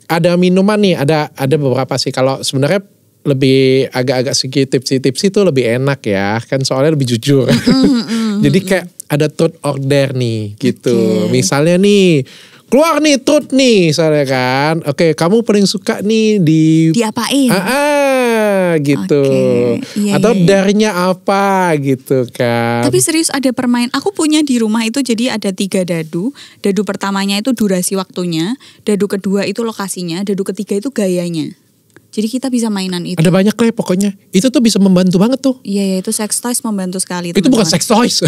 Ada minuman nih, ada beberapa sih. Kalau sebenarnya lebih agak-agak segi tipsi itu lebih enak ya. Kan soalnya lebih jujur. Jadi kayak ada truth order nih gitu. Misalnya nih, keluar nih truth nih misalnya kan. Oke, kamu paling suka nih diapain? Gitu. Atau dare-nya apa gitu kan. Tapi serius ada permainan. Aku punya di rumah itu jadi ada 3 dadu. Dadu pertamanya itu durasi waktunya. Dadu kedua itu lokasinya. Dadu ketiga itu gayanya. Jadi kita bisa mainan itu. Ada banyak lah pokoknya. Itu tuh bisa membantu banget tuh. Iya itu sex toys membantu sekali. Itu bukan sex toys.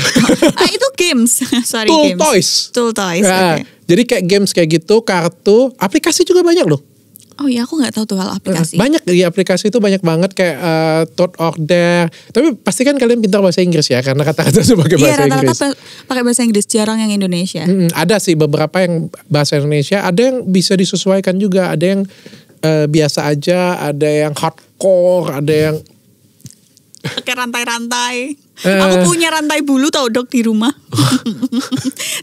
Itu games. Sorry, Tool games. toys. Tool toys. Nah, jadi kayak games kayak gitu, kartu, aplikasi juga banyak loh. Oh iya aku gak tahu tuh hal aplikasi. Banyak di aplikasi itu banyak banget kayak truth order. Tapi pasti kan kalian pintar bahasa Inggris ya karena kata-kata itu pakai bahasa Inggris. Iya rata-rata pakai bahasa Inggris, jarang yang Indonesia. Ada sih beberapa yang bahasa Indonesia, ada yang bisa disesuaikan juga, ada yang biasa aja, ada yang hardcore, ada yang pakai rantai-rantai. Aku punya rantai bulu tau dok di rumah.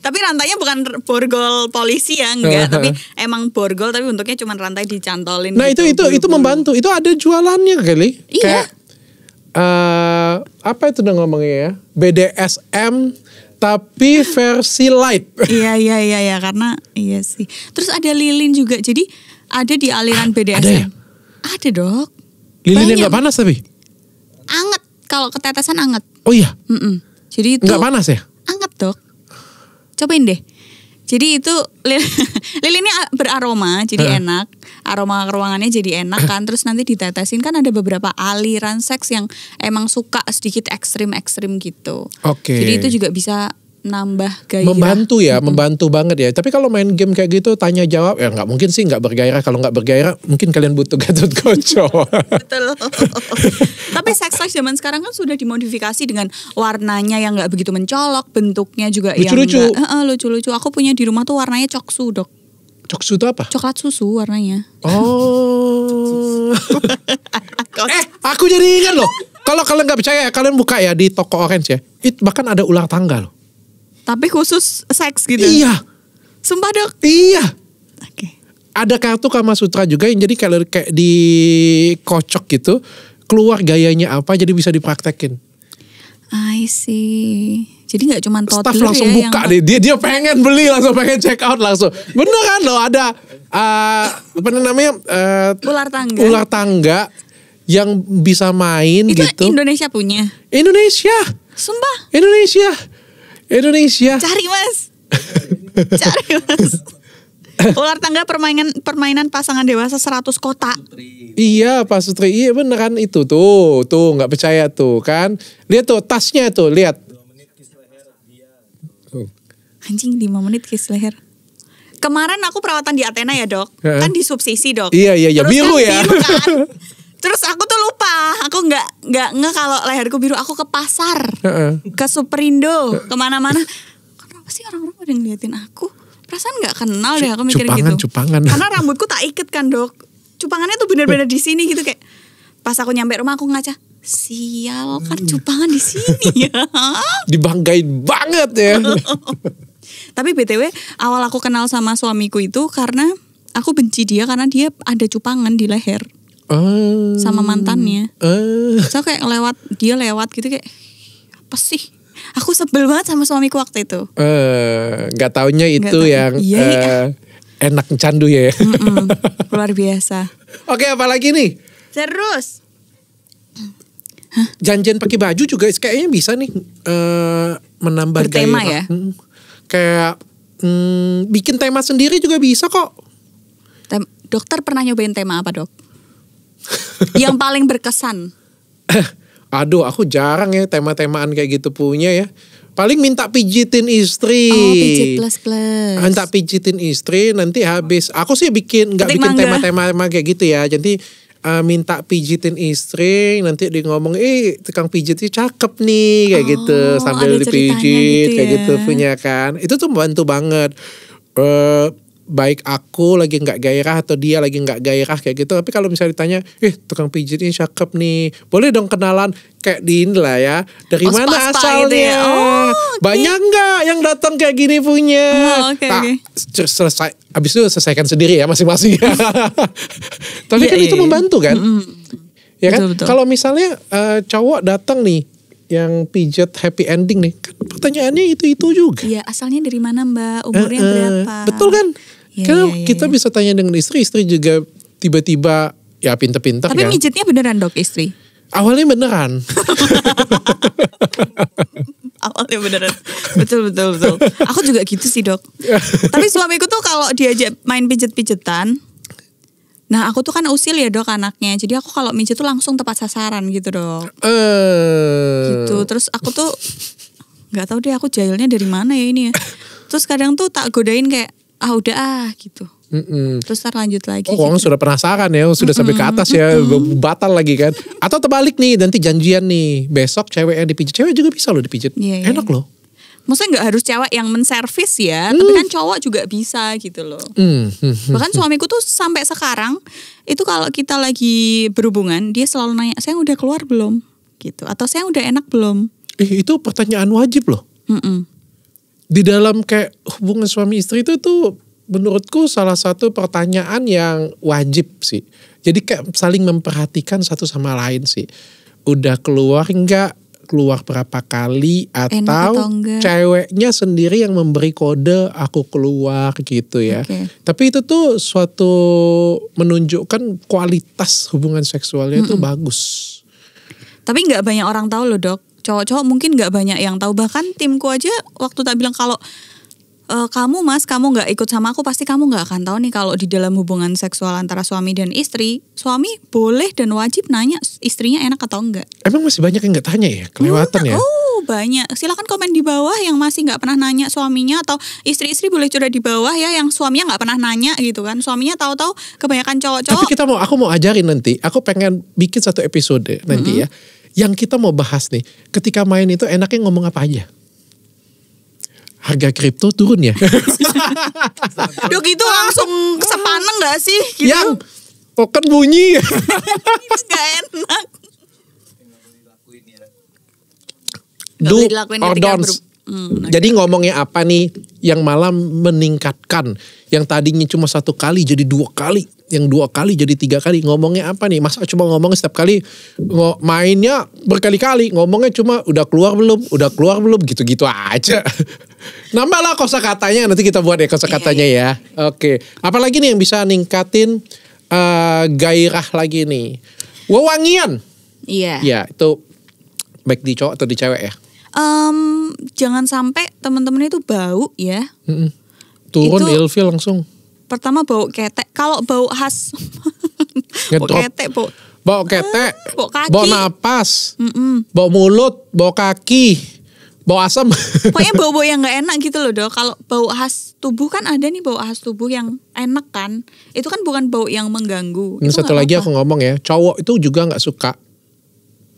Tapi rantainya bukan borgol polisi ya, enggak. Tapi emang borgol tapi bentuknya cuma rantai dicantolin. Nah gitu, itu membantu. Itu ada jualannya kali. Iya. Kayak apa itu udah ngomongnya ya? BDSM tapi versi light. Iya karena iya sih. Terus ada lilin juga. Jadi ada di aliran BDSM. Ada ya? Ada dok. Lilin yang nggak panas tapi? Anget. Kalau ketetesan anget. Oh iya. Jadi itu nggak panas ya? Anget dok. Cobain deh. Jadi itu lilinnya beraroma, jadi enak. Aroma ruangannya jadi enak kan. Terus nanti ditetesin kan ada beberapa aliran seks yang emang suka sedikit ekstrim gitu. Oke. Jadi itu juga bisa nambah gairah. Membantu ya, membantu banget ya. Tapi kalau main game kayak gitu tanya jawab ya nggak mungkin sih nggak bergairah. Kalau nggak bergairah mungkin kalian butuh Gatot Kaca. Betul. Tapi seks toys zaman sekarang kan sudah dimodifikasi dengan warnanya yang nggak begitu mencolok, bentuknya juga lucu-lucu. Lucu-lucu. Aku punya di rumah tuh warnanya coksu dok. Coksu itu apa? Coklat susu warnanya. Oh. Aku jadi ingat loh. Kalau kalian nggak percaya, kalian buka ya di toko Orange ya. Bahkan ada ular tangga loh. Tapi khusus seks gitu? Iya. Sumpah dok? Iya. Oke. Ada kartu Kama Sutra juga yang jadi kalau kayak dikocok gitu, keluar gayanya apa jadi bisa dipraktekin. I see. Jadi gak cuma toddler staff langsung ya buka deh. Dia pengen beli langsung, pengen check out langsung. Beneran loh ada apa namanya? Ular tangga yang bisa main itu gitu. Itu Indonesia punya? Indonesia. Sumpah? Indonesia. Cari mas. Ular tangga permainan pasangan dewasa 100 kotak. Iya Pak Sutri, iya beneran itu tuh nggak percaya tuh kan. Lihat tuh tasnya tuh, lihat. Anjing 5 menit kiss leher. Kemarin aku perawatan di Athena ya dok. Kan disubsidi dok. Iya terus biru kan ya. Biru kan. Terus aku tuh lupa. Aku nggak kalau leherku biru. Aku ke pasar. Ke Superindo. Kemana-mana. Kenapa sih orang-orang pada ngeliatin aku? Perasaan nggak kenal deh aku mikir gitu. Cupangan. Karena rambutku tak iket kan dok. Cupangannya tuh bener-bener di sini gitu kayak. Pas aku nyampe rumah aku ngaca. Sial kan cupangan di sini ya. Dibanggain banget ya. Tapi BTW awal aku kenal sama suamiku itu karena aku benci dia karena dia ada cupangan di leher. Sama mantannya. So kayak dia lewat gitu kayak apa sih? Aku sebel banget sama suamiku waktu itu. Nggak taunya itu Nggak tahu. yang Iya. enak candu ya. Luar biasa. Oke, apalagi nih? Terus Janjian pakai baju juga kayaknya bisa nih menambah bertema gairah. ya. Kayak bikin tema sendiri juga bisa kok. Dokter pernah nyobain tema apa, Dok? Yang paling berkesan. Aduh, aku jarang ya tema-temaan kayak gitu punya ya. Paling minta pijitin istri. Oh, pijit plus. Minta pijitin istri, nanti habis. Aku sih nggak bikin tema-tema kayak gitu ya. Jadi minta pijitin istri, nanti dia ngomong, tukang pijitnya cakep nih, kayak gitu. Sambil dipijit, gitu kayak ya. gitu punya kan. Itu tuh membantu banget. Baik aku lagi nggak gairah atau dia lagi nggak gairah kayak gitu. Tapi kalau misalnya ditanya, tukang pijit ini cakep nih, boleh dong kenalan kayak di inilah ya. Dari mana asalnya? Gitu ya? Banyak nggak yang datang kayak gini punya? Selesai. Abis itu selesaikan sendiri ya masing-masing. Tapi kan itu membantu kan? Ya kan? Kalau misalnya cowok datang nih, yang pijat happy ending nih, kan pertanyaannya itu juga. Iya, asalnya dari mana Mbak? Umurnya berapa? Betul kan? Karena kita bisa tanya dengan istri juga tiba-tiba ya pinter-pinter. Tapi mijitnya beneran, Dok, istri? Awalnya beneran. Awalnya beneran. Betul. Aku juga gitu sih, Dok. Tapi suamiku tuh kalau diajak main pijet-pijetan, nah aku tuh kan usil ya, Dok, anaknya. Jadi aku kalau mijet tuh langsung tepat sasaran gitu, Dok. Gitu. Terus aku tuh nggak tahu deh aku jahilnya dari mana ya ini ya. Terus kadang tuh tak godain kayak udah gitu. Terus ntar lanjut lagi. Orang gitu. sudah penasaran ya, sudah sampai ke atas ya, batal lagi kan. Atau terbalik nih, nanti janjian nih, besok cewek yang dipijit, cewek juga bisa loh dipijit. Enak loh. Maksudnya gak harus cewek yang menservis ya, tapi kan cowok juga bisa gitu loh. Bahkan suamiku tuh sampai sekarang, itu kalau kita lagi berhubungan, dia selalu nanya, saya udah keluar belum? Gitu. Atau saya udah enak belum? Itu pertanyaan wajib loh. Di dalam kayak hubungan suami istri itu tuh menurutku salah satu pertanyaan yang wajib sih. Jadi kayak saling memperhatikan satu sama lain sih. Udah keluar enggak? Keluar berapa kali? Atau ceweknya sendiri yang memberi kode aku keluar gitu ya. Tapi itu tuh suatu menunjukkan kualitas hubungan seksualnya itu bagus. Tapi gak banyak orang tahu loh, Dok. Cowok-cowok mungkin gak banyak yang tahu. Bahkan timku aja waktu tak bilang kalau kamu gak ikut sama aku, pasti kamu gak akan tahu nih kalau di dalam hubungan seksual antara suami dan istri, suami boleh dan wajib nanya istrinya enak atau enggak. Emang masih banyak yang gak tanya ya? Kelewatan ya? Oh banyak. Silakan komen di bawah yang masih gak pernah nanya suaminya, atau istri-istri boleh curhat di bawah ya yang suaminya gak pernah nanya gitu kan. Suaminya tahu-tahu kebanyakan cowok-cowok. Tapi aku mau ajarin nanti, aku pengen bikin satu episode nanti ya. Yang kita mau bahas nih, ketika main itu enaknya ngomong apa aja? Harga kripto turun ya? Dok, itu langsung sepaneng gak sih? Gitu? Yang token bunyi. Gak enak. Do or don'ts. Jadi ngomongnya apa nih yang malah meningkatkan. Yang tadinya cuma 1 kali jadi 2 kali. Yang 2 kali jadi 3 kali. Ngomongnya apa nih? Masa cuma ngomongnya setiap kali mainnya berkali-kali. Ngomongnya cuma udah keluar belum. Gitu-gitu aja. Nambahlah kosakatanya. Nanti kita buat ya kosakatanya ya. Oke. Apalagi nih yang bisa ningkatin gairah lagi nih. Wewangian. Iya. Ya itu baik di cowok atau di cewek ya. Jangan sampai teman-teman itu bau ya. Turun ilfil langsung. Pertama bau ketek. Kalau bau khas bau ketek, bau ketek, bau kaki, bau napas, bau mulut, bau kaki, bau asam. Pokoknya bau-bau yang nggak enak gitu loh, Dok. Kalau bau khas tubuh kan ada nih bau khas tubuh yang enak kan. Itu kan bukan bau yang mengganggu. Ini satu lagi aku ngomong ya, cowok itu juga nggak suka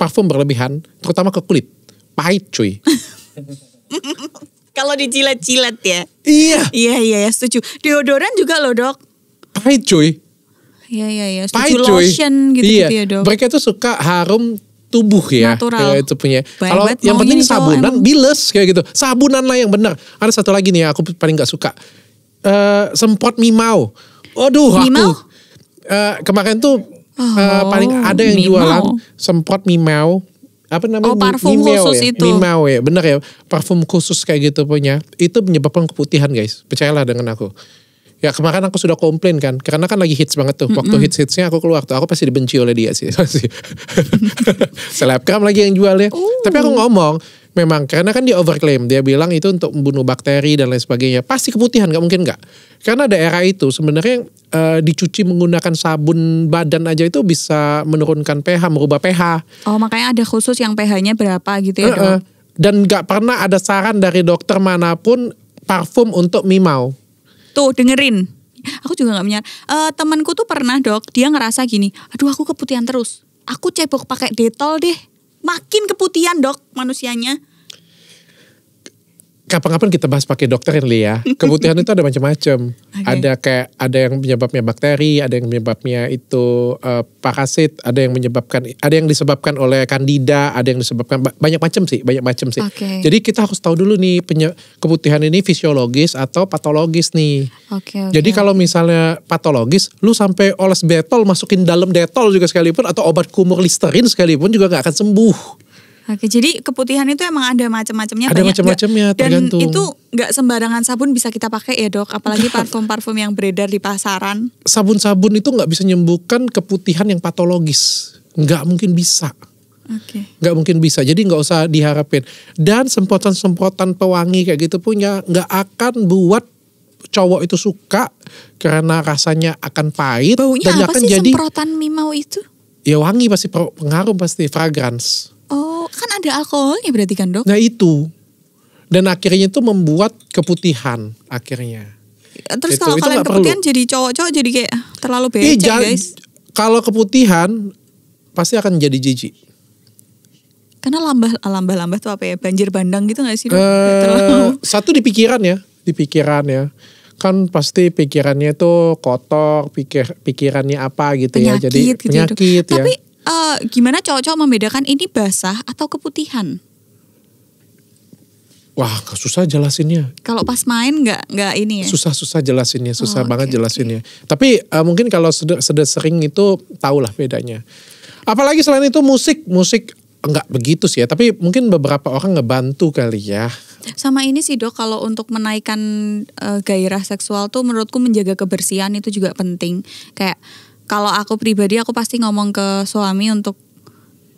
parfum berlebihan, terutama ke kulit. Pahit cuy. Kalau dijilat-jilat ya. Iya, setuju. Deodoran juga loh, Dok. Pahit cuy. Iya, setuju. Pahit, lotion gitu ya, Dok. Mereka tuh suka harum tubuh ya. Natural. Itu punya. Kalau yang penting sabunan, biles kayak gitu. Sabunan lah yang benar. Ada satu lagi nih aku paling gak suka. Semprot mimau. Waduh, mimau? Kemarin tuh paling ada yang jualan semprot mimau. apa namanya? parfum Mimeo khusus ya? itu. Mimeo ya, bener ya. Parfum khusus kayak gitu punya, itu menyebabkan keputihan guys. Percayalah dengan aku. Ya kemarin aku sudah komplain kan, karena kan lagi hits banget tuh. Waktu hits-hitsnya aku keluar tuh, aku pasti dibenci oleh dia sih. Selebgram lagi yang jualnya. Tapi aku ngomong, memang karena kan dia overclaim, dia bilang itu untuk membunuh bakteri dan lain sebagainya. Pasti keputihan, nggak mungkin nggak. Karena daerah itu sebenarnya dicuci menggunakan sabun badan aja itu bisa menurunkan pH, merubah pH. Oh makanya ada khusus yang pH-nya berapa gitu ya dok. Dan nggak pernah ada saran dari dokter manapun parfum untuk Mimau. Tuh dengerin. Aku juga gak menyadari. Temanku tuh pernah dok, dia ngerasa gini, aduh aku keputihan terus. Aku cebok pakai Dettol deh. Makin keputihan dok manusianya. Kapan-kapan kita bahas pakai dokter Li ya. Keputihan itu ada macam-macam. Ada kayak ada yang menyebabnya bakteri, ada yang menyebabnya itu parasit, ada yang disebabkan oleh kandida, ada yang disebabkan banyak macam sih. Okay. Jadi kita harus tahu dulu nih keputihan ini fisiologis atau patologis nih. Okay. Jadi kalau misalnya patologis, lu sampai oles Dettol masukin dalam Dettol juga sekalipun atau obat kumur Listerin sekalipun juga nggak akan sembuh. Oke, jadi keputihan itu emang ada macam-macamnya. Ada macam-macamnya, tergantung. Dan itu nggak sembarangan sabun bisa kita pakai ya dok, apalagi parfum-parfum yang beredar di pasaran. Sabun-sabun itu nggak bisa menyembuhkan keputihan yang patologis, nggak mungkin bisa. Oke. Nggak mungkin bisa, jadi nggak usah diharapin. Dan semprotan-semprotan pewangi kayak gitu punya nggak akan buat cowok itu suka karena rasanya akan pahit. Baunya dan apa akan sih jadi, semprotan Mimau itu? Ya wangi pasti pengaruh pasti fragrance. Oh, kan ada alkoholnya berarti kan dok? Nah itu. Dan akhirnya itu membuat keputihan akhirnya. Terus Itu kalau kalian nggak keputihan perlu. jadi cowok-cowok jadi kayak terlalu becek guys. Kalau keputihan pasti akan jadi jijik. Karena lambah tuh apa ya? Banjir bandang gitu gak sih dok? Terlalu. Satu di pikiran ya. Kan pasti pikirannya tuh kotor, pikirannya apa gitu penyakit, ya. Jadi gitu penyakit ya. Tapi gimana cowok-cowok membedakan ini basah atau keputihan? Wah susah jelasinnya. Kalau pas main nggak ini ya? Susah jelasinnya, banget okay, jelasinnya. Tapi mungkin kalau sudah sering itu tahulah bedanya. Apalagi selain itu musik enggak begitu sih ya. Tapi mungkin beberapa orang ngebantu kali ya. Sama ini sih dok, kalau untuk menaikkan gairah seksual tuh menurutku menjaga kebersihan itu juga penting. Kayak kalau aku pribadi aku pasti ngomong ke suami untuk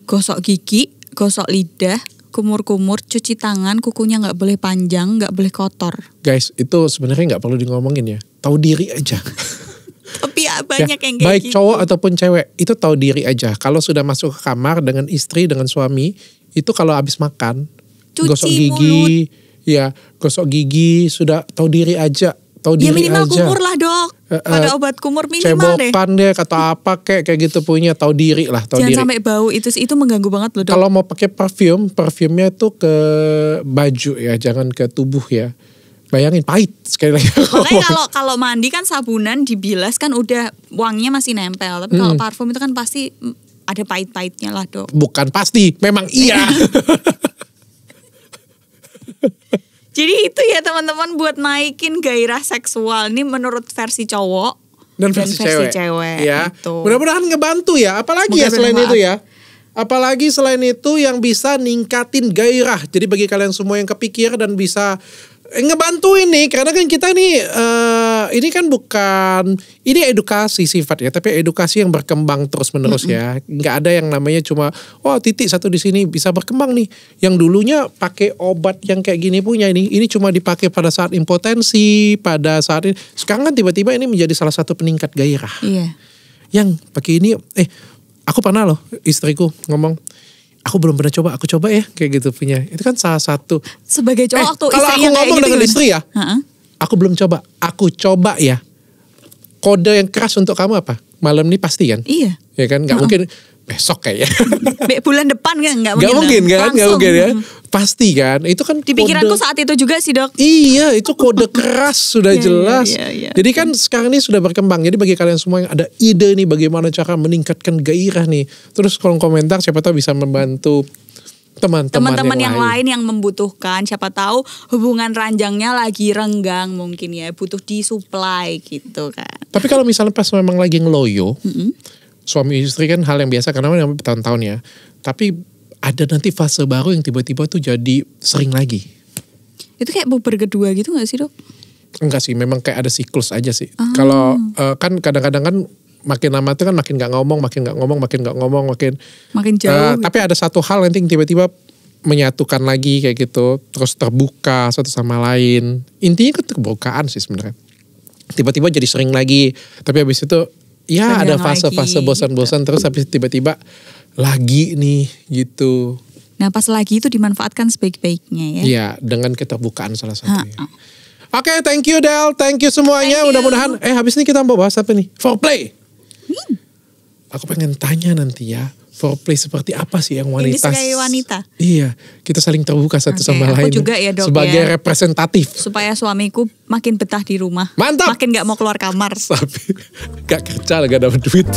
gosok gigi, gosok lidah, kumur-kumur, cuci tangan, kukunya nggak boleh panjang, nggak boleh kotor. Guys, itu sebenarnya nggak perlu ngomongin ya. Tahu diri aja. Tapi ya, banyak yang kayak baik gitu. Cowok ataupun cewek itu tahu diri aja. Kalau sudah masuk ke kamar dengan istri, dengan suami, itu kalau habis makan, cuci gosok gigi, gosok gigi, sudah tahu diri aja. Tahu diri ya minimal aja. kumur lah dok. Pada obat kumur minimal deh. Cebokan deh kata apa kayak gitu punya, tahu diri lah, tahu Jangan diri. sampai bau, itu mengganggu banget loh dok. Kalau mau pakai parfumnya tuh ke baju ya, jangan ke tubuh ya. Bayangin pahit sekali lagi. Makanya kalau mandi kan sabunan dibilas kan udah wanginya masih nempel. Tapi kalau parfum itu kan pasti ada pahit-pahitnya lah dok. Bukan pasti, memang iya. Jadi itu ya teman-teman buat naikin gairah seksual. Ini menurut versi cowok dan versi cewek. Ya. Gitu. Mudah-mudahan ngebantu ya. Apalagi ya selain itu ya. Apalagi selain itu yang bisa ningkatin gairah. Jadi bagi kalian semua yang kepikir dan bisa ngebantu ini, karena kan kita nih ini kan bukan, ini edukasi sifatnya, tapi edukasi yang berkembang terus menerus ya. Nggak ada yang namanya cuma titik satu di sini bisa berkembang nih. Yang dulunya pakai obat yang kayak gini punya ini cuma dipakai pada saat impotensi, pada saat ini. Sekarang kan tiba-tiba ini menjadi salah satu peningkat gairah. Iya. Yang pakai ini, aku pernah loh istriku ngomong, aku belum pernah coba, aku coba ya kayak gitu punya. Itu kan salah satu. Sebagai cowok tuh kalau aku ngomong gitu dengan istri ya, aku belum coba, aku coba ya. Kode yang keras untuk kamu apa? Malam ini pasti kan? Iya. Ya kan, nggak mungkin besok kayaknya. Bulan depan kan nggak mungkin. Nggak mungkin kan, nggak mungkin ya. Pasti kan, itu kan. Di pikiranku saat itu juga sih dok. Iya, itu kode keras sudah jelas. Iya. Jadi kan sekarang ini sudah berkembang. Jadi bagi kalian semua yang ada ide nih bagaimana cara meningkatkan gairah nih, terus kolom komentar siapa tahu bisa membantu teman-teman yang lain yang membutuhkan. Siapa tahu hubungan ranjangnya lagi renggang mungkin ya, butuh disuplai gitu kan. Tapi kalau misalnya pas memang lagi ngeloyo, suami istri kan hal yang biasa karena memang bertahun-tahun ya. Tapi ada nanti fase baru yang tiba-tiba tuh jadi sering lagi. Itu kayak puber kedua gitu gak sih dok? Enggak sih, memang kayak ada siklus aja sih. Kalau kan kadang-kadang kan makin lama tuh kan makin gak ngomong, makin jauh. Tapi ada satu hal nanti yang tiba-tiba menyatukan lagi kayak gitu, terus terbuka satu sama lain. Intinya keterbukaan sih sebenarnya. Tiba-tiba jadi sering lagi, tapi habis itu ya Senggang ada fase-fase lagi, bosan-bosan gitu. terus habis tiba-tiba lagi nih gitu. Nah pas lagi itu dimanfaatkan sebaik-baiknya ya. Iya, dengan keterbukaan salah satunya. Oke, thank you Del, thank you semuanya. Mudah-mudahan habis ini kita mau bahas apa nih? Foreplay. Aku pengen tanya nanti ya, foreplay seperti apa sih yang wanita? Ini sebagai wanita. Iya, kita saling terbuka satu sama Aku lain. juga ya dok sebagai ya. representatif. Supaya suamiku makin betah di rumah. Mantap. Makin gak mau keluar kamar. Tapi gak kerja, gak dapat duit.